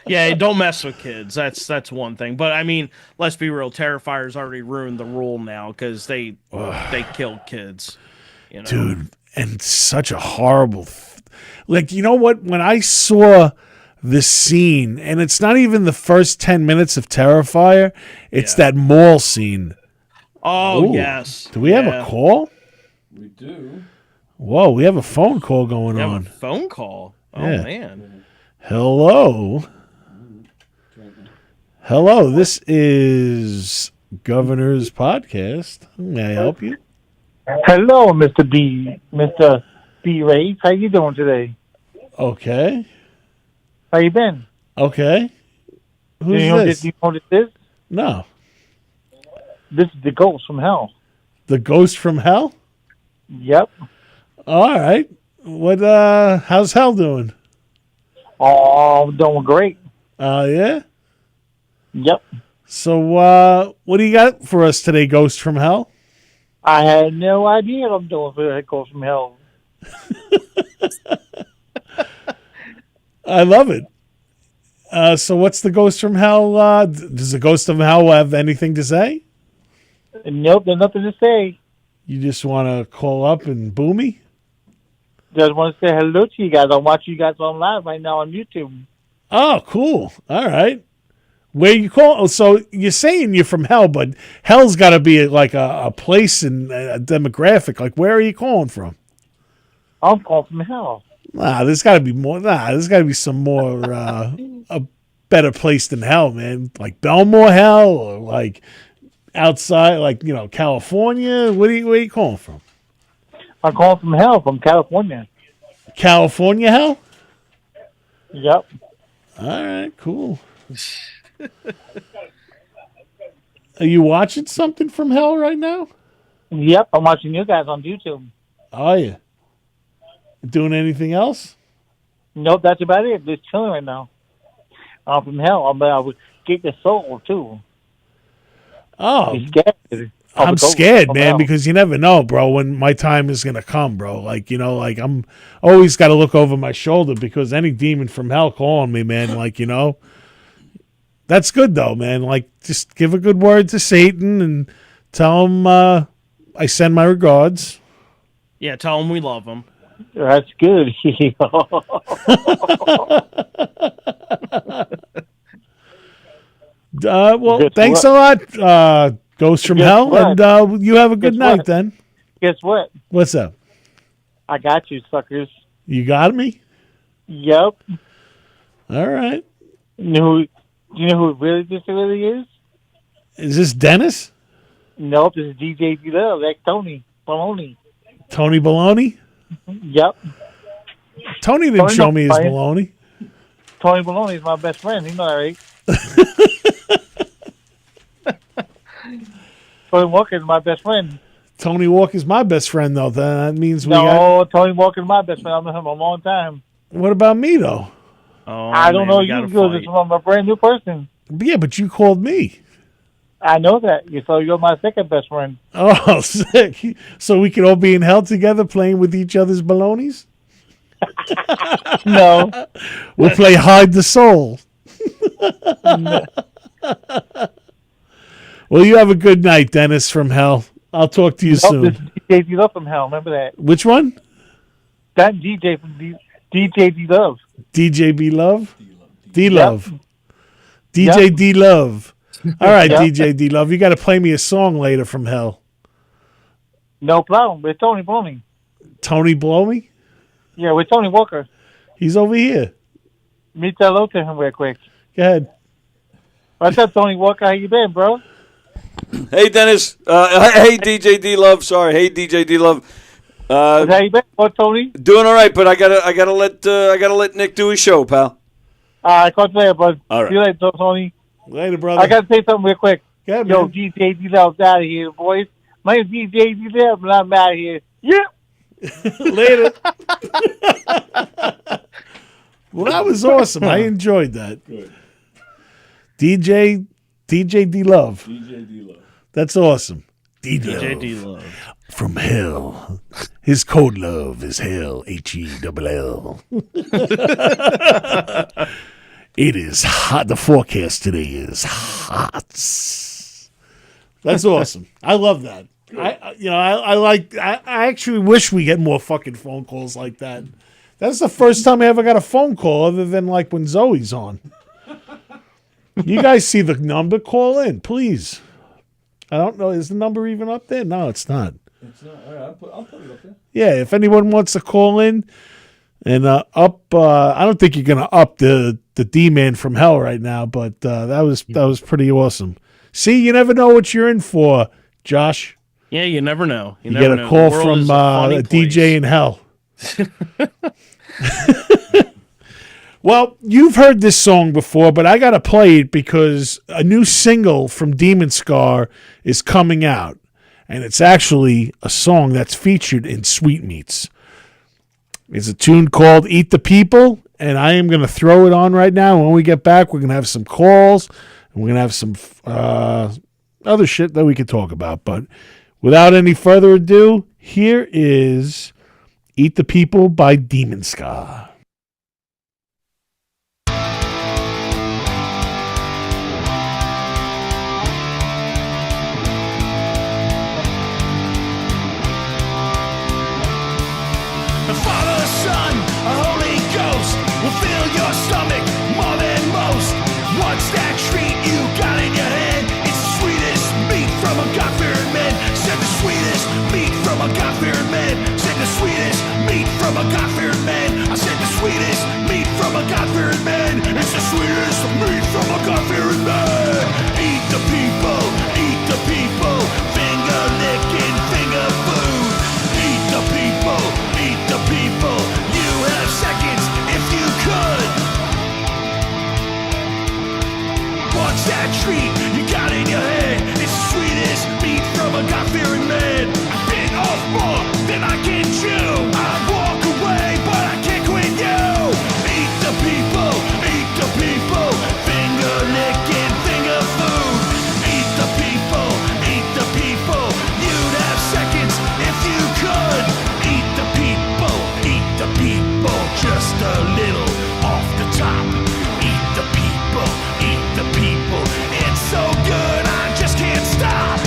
Yeah, don't mess with kids. That's one thing. But I mean, let's be real. Terrifier's already ruined the rule now because they kill kids. Dude, and such a horrible. Like, you know what? When I saw the scene, and it's not even the first 10 minutes of Terrifier, it's that mall scene. Oh, Ooh. yes. Do we have a call? We do. Whoa, we have a phone call going You have on. a phone call. Oh Yeah. man. Hello. Hello, this is Governor's Podcast. May I help you? Hello, Mr. B. Ray. How you doing today? Okay. How you been? Okay. Who's Do you know this? Do you know what this is? No. This is the ghost from hell. The ghost from hell? Yep. All right. What how's hell doing? Oh, doing great. Yeah? Yep. So what do you got for us today, Ghost from Hell? I had no idea what I'm doing for that ghost from hell. I love it. So what's the Ghost from Hell? Does the Ghost from Hell have anything to say? Nope, there's nothing to say. You just want to call up and boo me? Just want to say hello to you guys. I'm watching you guys on live right now on YouTube. Oh, cool. All right. Where you call? Oh, so you're saying you're from hell, but hell's got to be like a place and a demographic. Like, where are you calling from? I'm calling from hell. There's got to be more. There's got to be some more a better place than hell, man. Like Belmore hell, or like outside, like California. Where are you calling from? I'm calling from hell, from California. California hell. Yep. All right, cool. Are you watching something from hell right now? Yep, I'm watching you guys on YouTube. Are you doing anything else? Nope, that's about it. Just chilling right now. I'm from hell, but I would get the soul, too. Oh, I'm scared. I'm scared, man, because you never know, bro, when my time is going to come, bro. Like, I'm always got to look over my shoulder because any demon from hell calling me, man, like, that's good, though, man. Like, just give a good word to Satan and tell him I send my regards. Yeah, tell him we love him. That's good. Well, Guess thanks what? a lot, Ghost from Guess Hell, what? and you have a good Guess night what? then. Guess what? What's up? I got you, suckers. You got me? Yep. All right. You know who this really is? Is this Dennis? Nope, this is DJ D Love, like Tony Baloney. Tony Baloney? Yep. Tony didn't Tony show me his Baloney. baloney. Tony Baloney is my best friend. You know that, right? Tony Walker is my best friend. Tony Walker's my best friend, though. That means we got... Tony Walker is my best friend. I've known him a long time. What about me, though? Oh, I don't know we you gotta because fight. I'm a brand new person. Yeah, but you called me. I know that. So you're my second best friend. Oh, sick. So we can all be in hell together playing with each other's balonies? No. We'll play Hide the Soul. Well, you have a good night, Dennis from hell. I'll talk to you This soon. is DJ D Love from hell. Remember that? Which one? That DJ from DJ D Love. DJ B Love? D Love. Yep. DJ Yep. D Love. All right, Yep. DJ D Love. You got to play me a song later from hell. No problem. With Tony Baloney. Tony Blow Me? Yeah, with Tony Walker. He's over here. Me say hello to him real quick. Go ahead. What's up, Tony Walker? How you been, bro? Hey, Dennis. Hey, DJ D Love. Sorry. Hey, DJ D Love. How you been, Tony? Doing all right, but I gotta let Nick do his show, pal. I caught you later, bud. All right. See you later, Tony. Later, brother. I gotta say something real quick. Go ahead, Yo, man. DJ D Love's out of here, boys. My name's DJ D Love, and I'm out of here. Yep. Later. Well, that was awesome. I enjoyed that. Good. DJ D Love. DJ D Love. That's awesome. D DJ Love. D Love. From hell. His code love is hell. HELL. It is hot. The forecast today is hot. That's awesome. I love that. I actually wish we get more fucking phone calls like that. That's the first time I ever got a phone call other than like when Zoe's on. You guys see the number? Call in, please. I don't know. Is the number even up there? No, it's not. It's not. All right, I'll put it up there. Yeah, if anyone wants to call in and I don't think you're gonna up the D-Man from hell right now, but that was pretty awesome. See, you never know what you're in for, Josh. Yeah, you never know. You get a call from a DJ in hell. Well, you've heard this song before, but I got to play it because a new single from Demon Scar is coming out. And it's actually a song that's featured in Sweetmeats. It's a tune called Eat the People, and I am going to throw it on right now. When we get back, we're going to have some calls, and we're going to have some other shit that we could talk about. But without any further ado, here is Eat the People by Demon Scar. Father, Son, a Holy Ghost will fill your stomach more than most. What's that treat you got in your hand? It's the sweetest meat from a God-fearing man. Said the sweetest meat from a God-fearing man. Said the sweetest meat from from a God-fearing man. I said the sweetest meat from a God-fearing man. It's the sweetest meat from a God-fearing man. Eat the people, eat the people. Finger licking, finger food. Eat the people, eat the people. You have seconds if you could. What's that treat you got in your head? It's the sweetest meat from a God-fearing man. I bit off more than I can chew. I walk away, but I can't quit you. Eat the people, eat the people. Finger licking, finger food. Eat the people, eat the people. You'd have seconds if you could. Eat the people, eat the people. Just a little off the top. Eat the people, eat the people. It's so good, I just can't stop.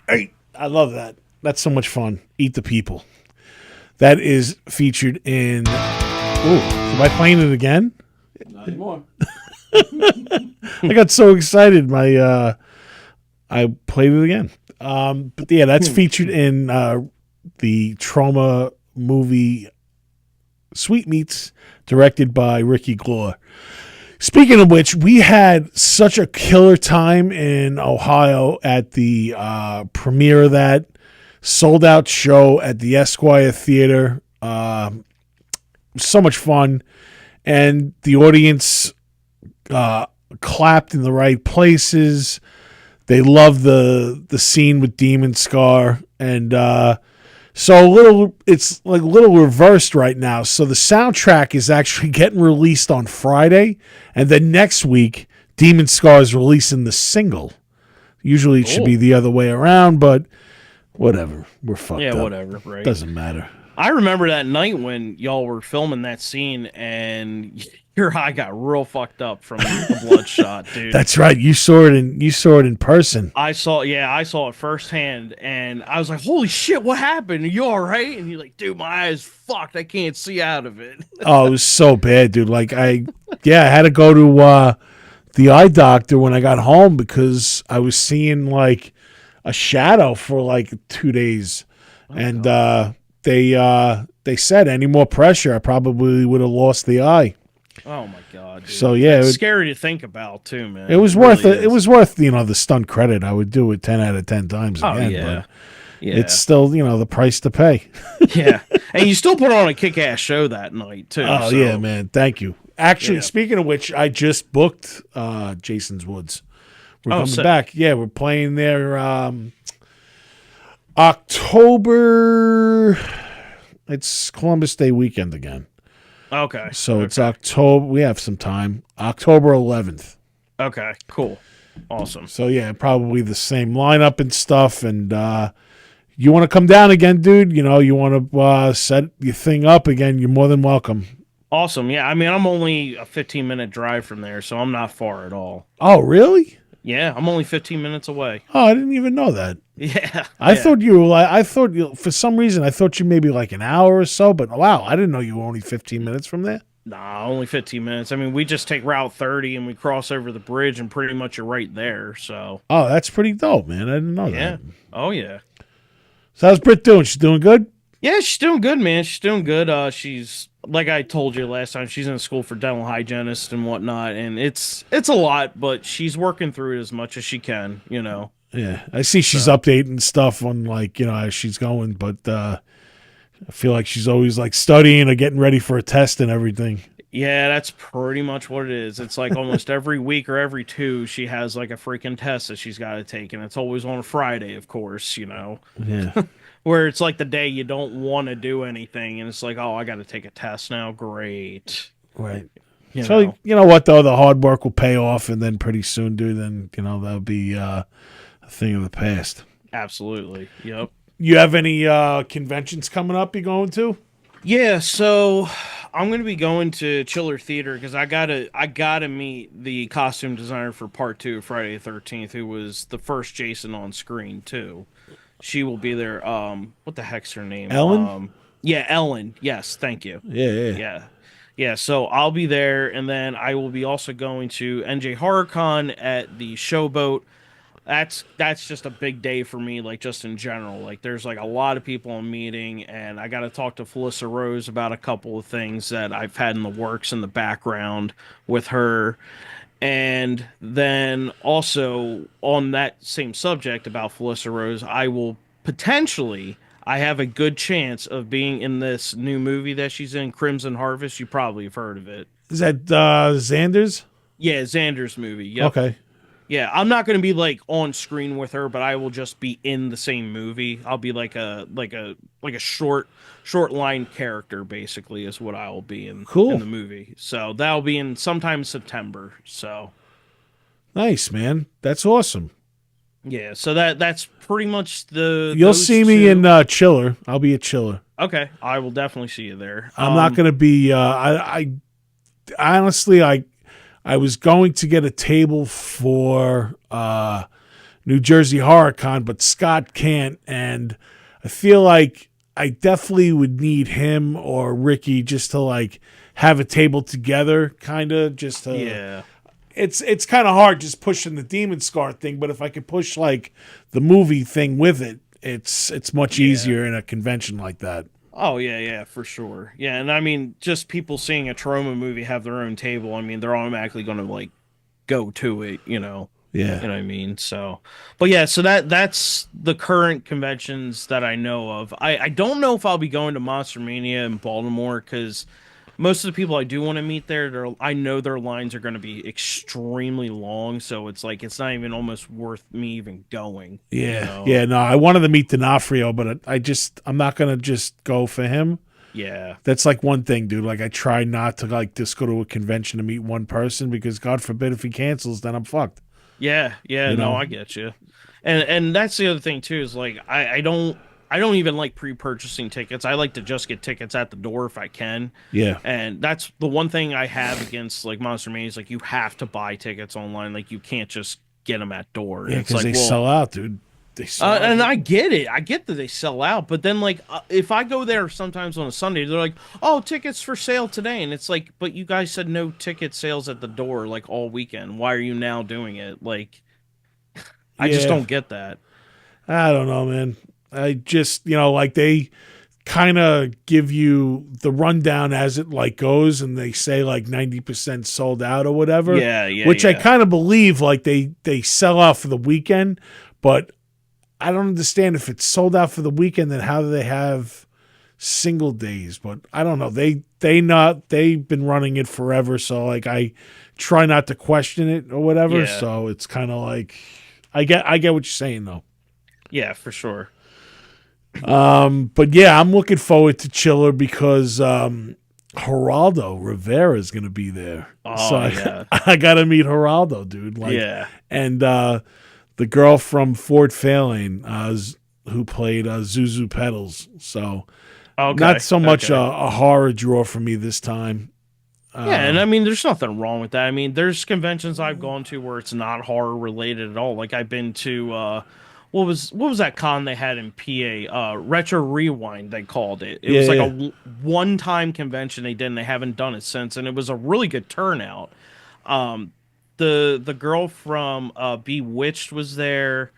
Eight. I love that. That's so much fun. Eat the people. That is featured in. Ooh, am I playing it again? Not anymore. I got so excited. I played it again. But yeah, that's featured in the Trauma movie Sweetmeats, directed by Ricky Glore. Speaking of which, we had such a killer time in Ohio at the premiere of that sold-out show at the Esquire Theater. So much fun. And the audience clapped in the right places. They loved the scene with Demon Scar. And so it's like a little reversed right now. So the soundtrack is actually getting released on Friday, and then next week, Demon Scar is releasing the single. Usually it should be the other way around, but whatever. We're fucked up. Yeah, whatever, right? Doesn't matter. I remember that night when y'all were filming that scene and your eye got real fucked up from the bloodshot, dude. That's right. You saw it in person. I saw it firsthand, and I was like, "Holy shit, what happened? Are you all right?" And you're like, "Dude, my eye is fucked. I can't see out of it." Oh, it was so bad, dude. Like I had to go to the eye doctor when I got home because I was seeing like a shadow for like 2 days, and they said any more pressure, I probably would have lost the eye. Oh my god! Dude. So yeah, it's scary to think about too, man. It was worth it. It was worth the stunt credit. I would do it 10 out of 10 times again. Yeah. But it's still the price to pay. Yeah, and you still put on a kick-ass show that night too. Oh so. yeah, man. Thank you. Actually, speaking of which, I just booked Jason's Woods. We're coming back. Yeah, we're playing there October. It's Columbus Day weekend again. Okay. So it's October. We have some time. October 11th. Okay, cool. Awesome. So yeah, probably the same lineup and stuff. And you want to come down again, dude? You want to set your thing up again? You're more than welcome. Awesome. Yeah, I mean, I'm only a 15-minute drive from there, so I'm not far at all. Oh, really? Yeah, I'm only 15 minutes away. Oh, I didn't even know that. Yeah. I thought you were like, for some reason, I thought you maybe like an hour or so, but wow, I didn't know you were only 15 minutes from there. Nah, only 15 minutes. I mean, we just take Route 30 and we cross over the bridge and pretty much you're right there, so. Oh, that's pretty dope, man. I didn't know that. Oh, yeah. So how's Britt doing? She's doing good? Yeah, she's doing good, man. She's doing good. She's like I told you last time, she's in school for dental hygienist and whatnot, and it's a lot, but she's working through it as much as she can, you know. Yeah, I see she's So updating stuff on like as she's going, but I feel like she's always like studying or getting ready for a test and everything. yeah, that's pretty much what it is. It's like almost every week or every two, she has like a freaking test that she's got to take, and it's always on a Friday, of course, you know, Yeah, where it's like the day you don't want to do anything, and it's like, oh, I got to take a test now. Great, right. you So know. you know what though, the hard work will pay off, and then pretty soon, dude, then that'll be a thing of the past. Absolutely. Yep. You have any conventions coming up you going to? Yeah, so I'm gonna be going to Chiller Theater because I gotta meet the costume designer for Part Two of Friday the 13th, who was the first Jason on screen too. She will be there. What the heck's her name? Ellen? Yeah, Ellen. Yes, thank you. Yeah. Yeah, yeah. So I'll be there, and then I will be also going to NJ HorrorCon at the Showboat. That's just a big day for me, like just in general. Like there's like a lot of people I'm meeting, and I got to talk to Felissa Rose about a couple of things that I've had in the works in the background with her. And then also on that same subject about Felissa Rose, I will potentially I have a good chance of being in this new movie that she's in, Crimson Harvest. You probably have heard of it. Is that Xander's? Yeah, Xander's movie. Yep. Okay. Yeah, I'm not going to be like on screen with her, but I will just be in the same movie. I'll be like a short line character basically is what I will be Cool. in the movie. So that'll be in sometime September. So Nice, man. That's awesome. yeah, so that's pretty much You'll those see me two. in Chiller. I'll be at Chiller. Okay, I will definitely see you there. I'm not going to be. I honestly, I was going to get a table for New Jersey Horror Con, but Scott can't, and I feel like I definitely would need him or Ricky just to like have a table together, kind of just to. Yeah. It's kind of hard just pushing the Demon Scar thing, but if I could push like the movie thing with it, it's much easier in a convention like that. Oh yeah, for sure. Yeah, and I mean, just people seeing a trauma movie have their own table. I mean, they're automatically going to like go to it, you know. Yeah. You know what I mean? So, but yeah, so that's the current conventions that I know of. I don't know if I'll be going to Monster Mania in Baltimore because most of the people I do want to meet there, I know their lines are going to be extremely long. So it's like it's not even almost worth me even going. Yeah, you know? yeah. No, I wanted to meet D'Onofrio, but I'm not gonna just go for him. Yeah. That's like one thing, dude. Like I try not to like just go to a convention to meet one person because God forbid if he cancels, then I'm fucked. Yeah, You no, know? I get you. And that's the other thing too is like I don't even like pre-purchasing tickets. I like to just get tickets at the door if I can. Yeah, And that's the one thing I have against like Monster Mania is like you have to buy tickets online. Like you can't just get them at door. yeah, It's because like, they well, sell out, dude. They sell out. and I get it. I get that they sell out, but then like if I go there sometimes on a Sunday, they're like, "Oh, tickets for sale today," and it's like, "But you guys said no ticket sales at the door like all weekend. Why are you now doing it?" Like, I just Yeah. don't get that. I don't know, man. I just like they kind of give you the rundown as it like goes, and they say like 90% sold out or whatever. Yeah, Which I yeah. kind of believe. Like they sell out for the weekend, but I don't understand if it's sold out for the weekend. Then how do they have single days? But I don't know. They've been running it forever, so like I try not to question it or whatever. Yeah. So it's kind of like I get what you're saying though. Yeah, for sure. But yeah, I'm looking forward to Chiller because Geraldo Rivera is going to be there. Oh, So yeah. I got to meet Geraldo, dude. Like, Yeah. And the girl from Fort Fairlane, who played Zuzu Pedals. So Okay. not so much okay. a horror draw for me this time. Yeah, and I mean, there's nothing wrong with that. I mean, there's conventions I've gone to where it's not horror related at all. Like I've been to what was that con they had in PA? Retro Rewind they called it. It was like a one-time convention they did, and they haven't done it since, and it was a really good turnout. The girl from Bewitched was there.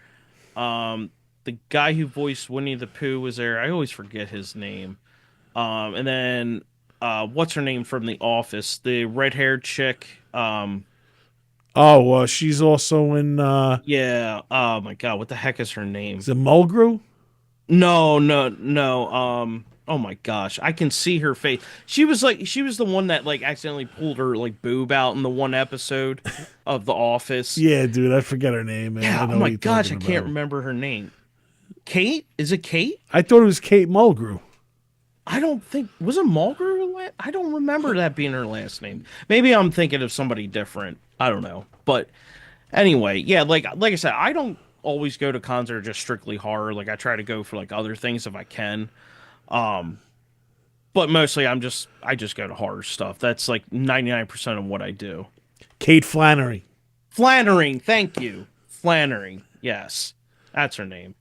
the guy who voiced Winnie the Pooh was there. I always forget his name. And then what's her name from The Office? The red-haired chick. She's also in. Yeah. Oh my God, what the heck is her name? Is it Mulgrew? No. Oh my gosh, I can see her face. She was the one that like accidentally pulled her like boob out in the one episode of The Office. Yeah, dude, I forget her name. Man. Yeah. I know Oh my what you're gosh, I talking can't about. remember her name. Kate? Is it Kate? I thought it was Kate Mulgrew. I don't think was it Mulgrew. I don't remember that being her last name. Maybe I'm thinking of somebody different. I don't know. But anyway, yeah, like I said, I don't always go to cons that are just strictly horror. Like I try to go for like other things if I can. But mostly I just go to horror stuff. That's like 99% of what I do. Kate Flannery. Flannery, thank you. Flannery. Yes. That's her name.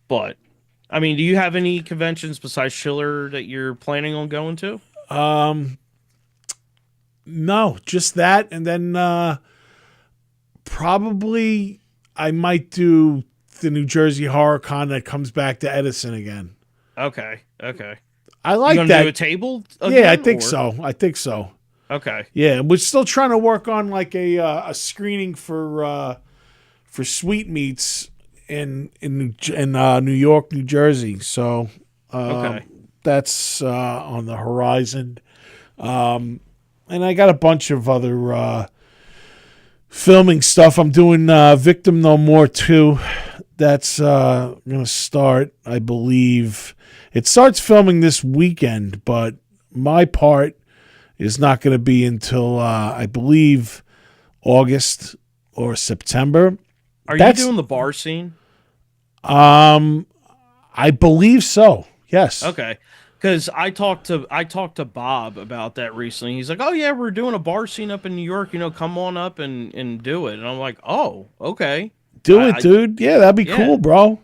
But I mean, do you have any conventions besides Schiller that you're planning on going to? No, just that, and then probably I might do the New Jersey Horror Con that comes back to Edison again. Okay. I You like gonna that. do a table? Yeah, I again, think or- so. I think so. Okay. Yeah, we're still trying to work on like a screening for Sweetmeats in New York, New Jersey. So Okay. that's on the horizon. And I got a bunch of other filming stuff. I'm doing Victim No More 2. That's going to start, I believe. It starts filming this weekend, but my part is not going to be until, I believe, August or September. Are That's- you doing the bar scene? I believe so. Yes. Okay. Because I talked to Bob about that recently. He's like, "Oh yeah, we're doing a bar scene up in New York. Come on up and do it." And I'm like, "Oh, okay." Do it, dude. Yeah, that'd be Yeah. cool, bro.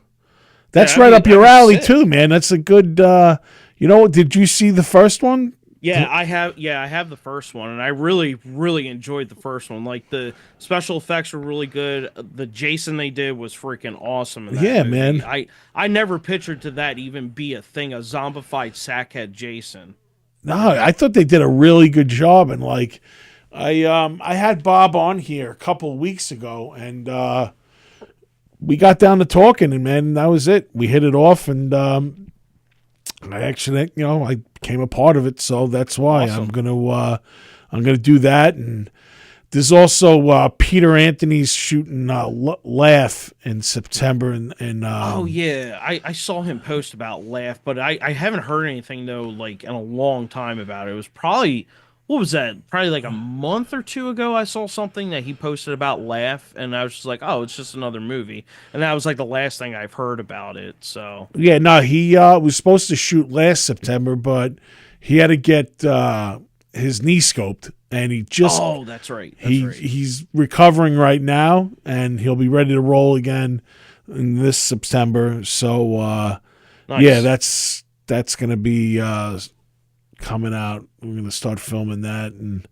That's Yeah, right that'd up be- your that'd be alley sick. too, man. That's a good. Did you see the first one? Yeah, I have. Yeah, I have the first one, and I really, really enjoyed the first one. Like the special effects were really good. The Jason they did was freaking awesome. In that Yeah, movie. man. I never pictured to that even be a thing. A zombified sackhead Jason. No, I thought they did a really good job, and like, I had Bob on here a couple of weeks ago, and we got down to talking, and man, that was it. We hit it off, and I actually, I became a part of it, so that's why Awesome. I'm gonna do that. And there's also Peter Anthony's shooting Laugh in September, and Oh yeah, I saw him post about Laugh, but I haven't heard anything though like in a long time about it. It was probably what was that? Probably like a month or two ago. I saw something that he posted about Laugh, and I was just like, oh, it's just another movie, and that was like the last thing I've heard about it. So yeah, no, he was supposed to shoot last September, but he had to get his knee scoped, and he just oh, that's right. he's recovering right now, and he'll be ready to roll again in this September. So Nice. yeah, that's gonna be coming out. We're gonna start filming that, and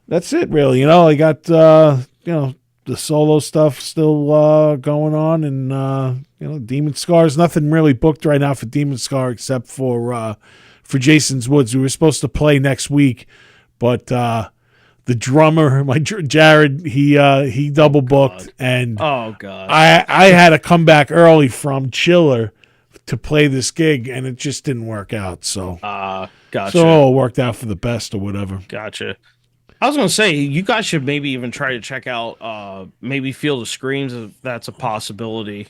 that's it. Really, I got the solo stuff still going on, and Demon Scars. Nothing really booked right now for Demon Scar except for Jason's Woods. We were supposed to play next week, but the drummer, Jared, he double booked, and Oh god. I had to come back early from Chiller to play this gig, and it just didn't work out. So, Gotcha. so it all worked out for the best or whatever. Gotcha. I was gonna say you guys should maybe even try to check out maybe Field of Screams if that's a possibility.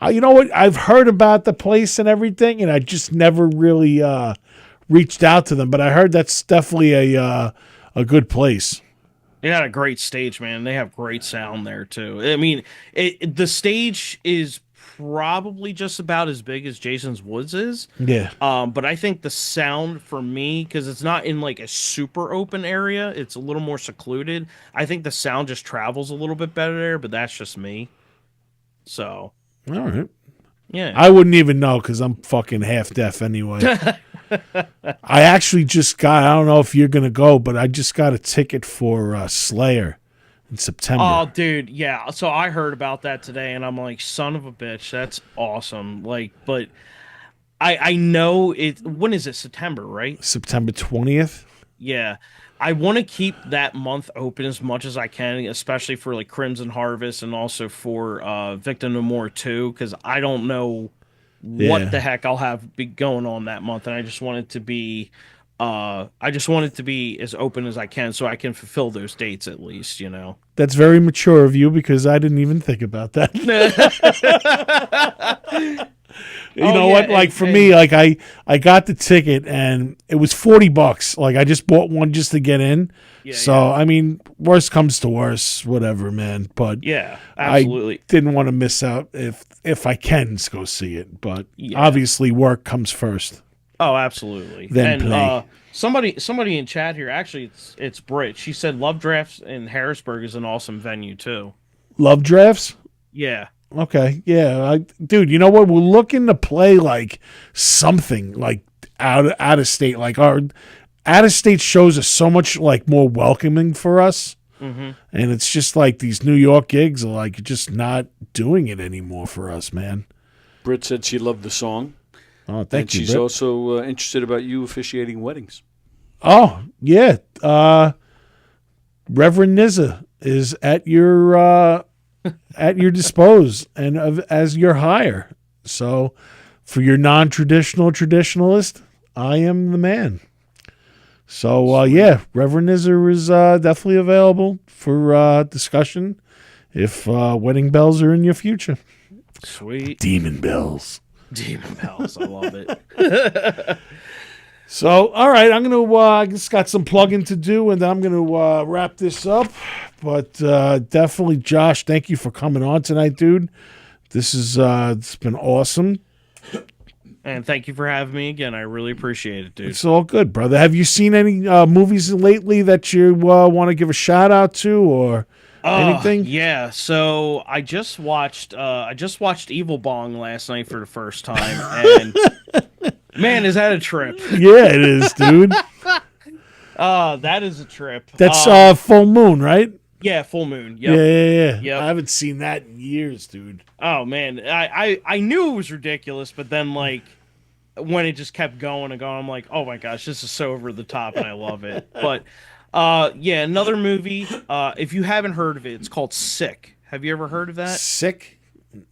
You know what? I've heard about the place and everything, and I just never really reached out to them. But I heard that's definitely a good place. They got a great stage, man. They have great sound there too. I mean, the stage is probably just about as big as Jason's Woods is. Yeah. But I think the sound for me, because it's not in like a super open area, it's a little more secluded. I think the sound just travels a little bit better there, but that's just me. So, All right. yeah. I wouldn't even know because I'm fucking half deaf anyway. I actually just got, I don't know if you're going to go, but I just got a ticket for Slayer in September. Oh, dude, yeah. So I heard about that today, and I'm like, son of a bitch, that's awesome. Like, but I know it. When is it? September, right? September 20th. Yeah. I want to keep that month open as much as I can, especially for like Crimson Harvest and also for Victim No More 2, because I don't know what the heck I'll have be going on that month, and I just want it to be as open as I can so I can fulfill those dates at least, you know. That's very mature of you because I didn't even think about that. You know what? Like for me, like I got the ticket and it was $40. Like I just bought one just to get in. Yeah, so I mean, worst comes to worst, whatever, man. But yeah, absolutely. I didn't want to miss out if I can go see it. But obviously, work comes first. Oh, absolutely. Then play. Somebody in chat here, actually, it's Brit. She said Love Drafts in Harrisburg is an awesome venue too. Love Drafts? Yeah. Okay, yeah, dude. You know what? We're looking to play like something like out of state. Like our out of state shows are so much like more welcoming for us, and it's just like these New York gigs are like just not doing it anymore for us, man. Britt said she loved the song. Oh, thank you. She's Britt. also interested about you officiating weddings. Oh yeah, Reverend Nizza is at your dispose and as your hire. So for your non-traditional traditionalist, I am the man. So yeah, Reverend Nizza is definitely available for discussion if wedding bells are in your future. Sweet. Demon bells. Demon bells. I love it. So, all right, I'm going to, I just got some plugging to do, and then I'm going to wrap this up. But definitely, Josh, thank you for coming on tonight, dude. This is, it's been awesome. And thank you for having me again. I really appreciate it, dude. It's all good, brother. Have you seen any movies lately that you want to give a shout out to or anything? Yeah, so I just watched Evil Bong last night for the first time, and man, is that a trip? Yeah, it is, dude. That is a trip. That's Full Moon, right? Yeah, Full Moon. Yep. Yeah. Yep. I haven't seen that in years, dude. Oh man, I knew it was ridiculous, but then like when it just kept going and going, I'm like, oh my gosh, this is so over the top, and I love it. But yeah, another movie. If you haven't heard of it, it's called Sick. Have you ever heard of that? Sick?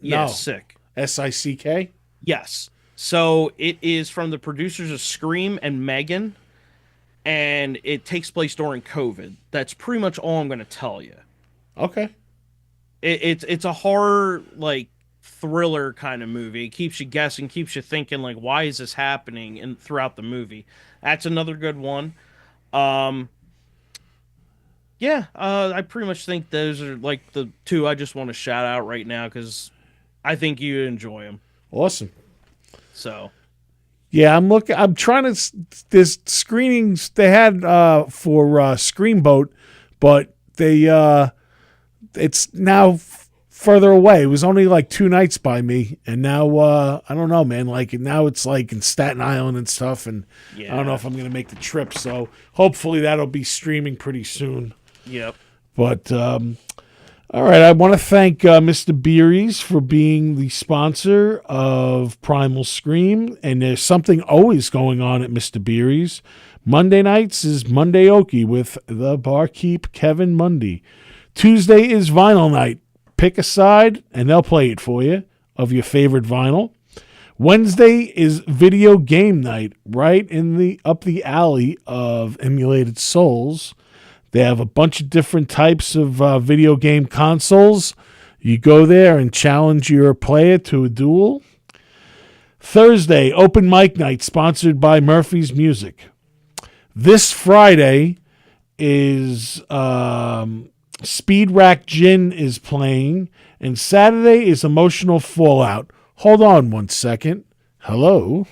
Yeah, No. Sick. SICK? Yes. So it is from the producers of Scream and Megan, and it takes place during COVID. That's pretty much all I'm going to tell you. Okay. It's a horror like thriller kind of movie. It keeps you guessing, keeps you thinking like, why is this happening? And throughout the movie, that's another good one. Yeah, I pretty much think those are like the two I just want to shout out right now because I think you enjoy them. Awesome. So, yeah, I'm trying to. There's screenings they had for Screamboat, but it's now further away. It was only like 2 nights by me, and now I don't know, man. Like now it's like in Staten Island and stuff, and yeah. I don't know if I'm gonna make the trip. So hopefully that'll be streaming pretty soon. Yep. But all right, I want to thank Mr. Beeries for being the sponsor of Primal Scream, and there's something always going on at Mr. Beeries. Monday nights is Monday Okie with the barkeep Kevin Mundy. Tuesday is Vinyl Night. Pick a side, and they'll play it for you of your favorite vinyl. Wednesday is Video Game Night, right in up the alley of Emulated Souls. They have a bunch of different types of video game consoles. You go there and challenge your player to a duel. Thursday, Open Mic Night, sponsored by Murphy's Music. This Friday is Speed Rack Gin is playing, and Saturday is Emotional Fallout. Hold on 1 second. Hello?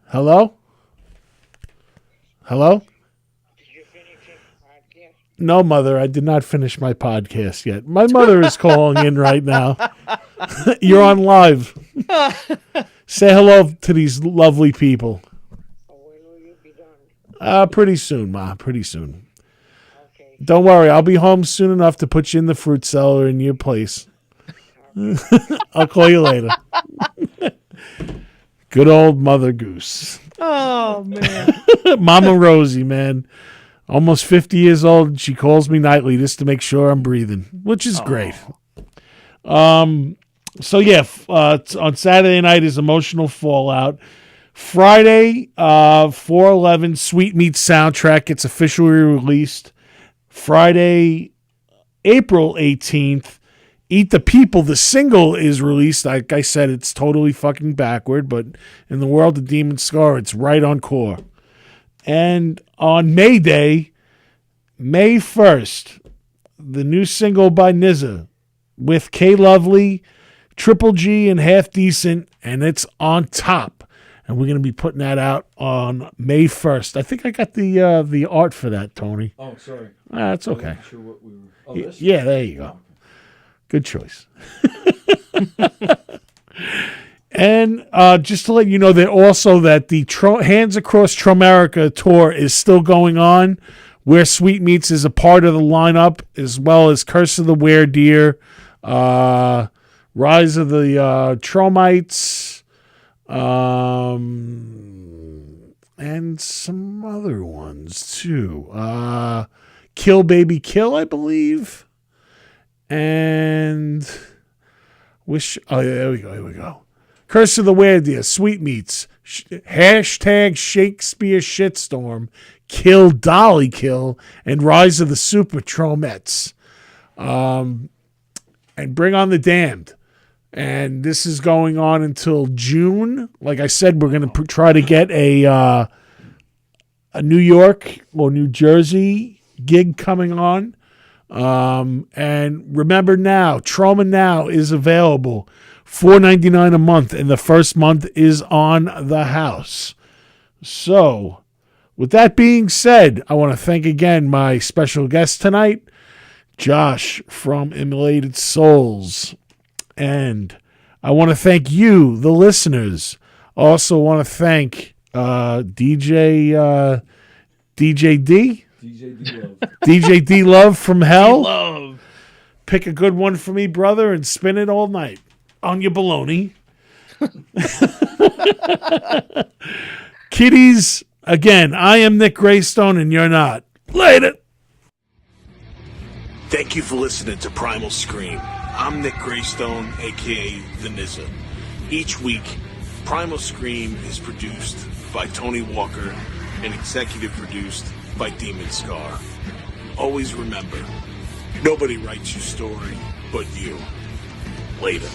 Hello? Hello? No, Mother, I did not finish my podcast yet. My mother is calling in right now. You're on live. Say hello to these lovely people. When will you be done? Pretty soon, Ma. Pretty soon. Okay. Don't worry. I'll be home soon enough to put you in the fruit cellar in your place. I'll call you later. Good old Mother Goose. Oh man. Mama Rosie, man. Almost 50 years old. She calls me nightly just to make sure I'm breathing, which is great. So yeah, on Saturday night is Emotional Fallout. Friday, 4/11 Sweet Meat soundtrack gets officially released. Friday, April 18th, Eat the People, the single is released. Like I said, it's totally fucking backward, but in the world of Demon Scar, it's right on core. And on May Day, May 1st, the new single by NZA with K Lovely, Triple G, and Half Decent, and it's On Top. And we're going to be putting that out on May 1st. I think I got the art for that, Tony. Oh, sorry. That's okay. I wasn't sure what we were. Oh, this? Yeah, there you go. Good choice. And just to let you know that also that the Hands Across Tromerica tour is still going on, where Sweetmeats is a part of the lineup, as well as Curse of the Were-Deer, Rise of the Tromites, and some other ones too. Kill Baby Kill, I believe. And there we go. Curse of the Were-Deer, Sweetmeats, hashtag Shakespeare Shitstorm, Kill Dolly Kill, and Rise of the Super Tromettes. And Bring on the Damned. And this is going on until June. Like I said, we're going to try to get a New York or New Jersey gig coming on. And remember now, Trauma Now is available. $4.99 a month, and the first month is on the house. So, with that being said, I want to thank again my special guest tonight, Josh from Immolated Souls. And I want to thank you, the listeners. Also want to thank DJ D? DJ D Love. DJ D Love from Hell. Love. Pick a good one for me, brother, and spin it all night on your baloney. Kiddies, again, I am Nick Graystone and you're not. Later. Thank you for listening to Primal Scream. I'm Nick Graystone, a.k.a. The NZA. Each week, Primal Scream is produced by Tony Walker and executive produced by Demon Scar. Always remember, nobody writes your story but you. Later.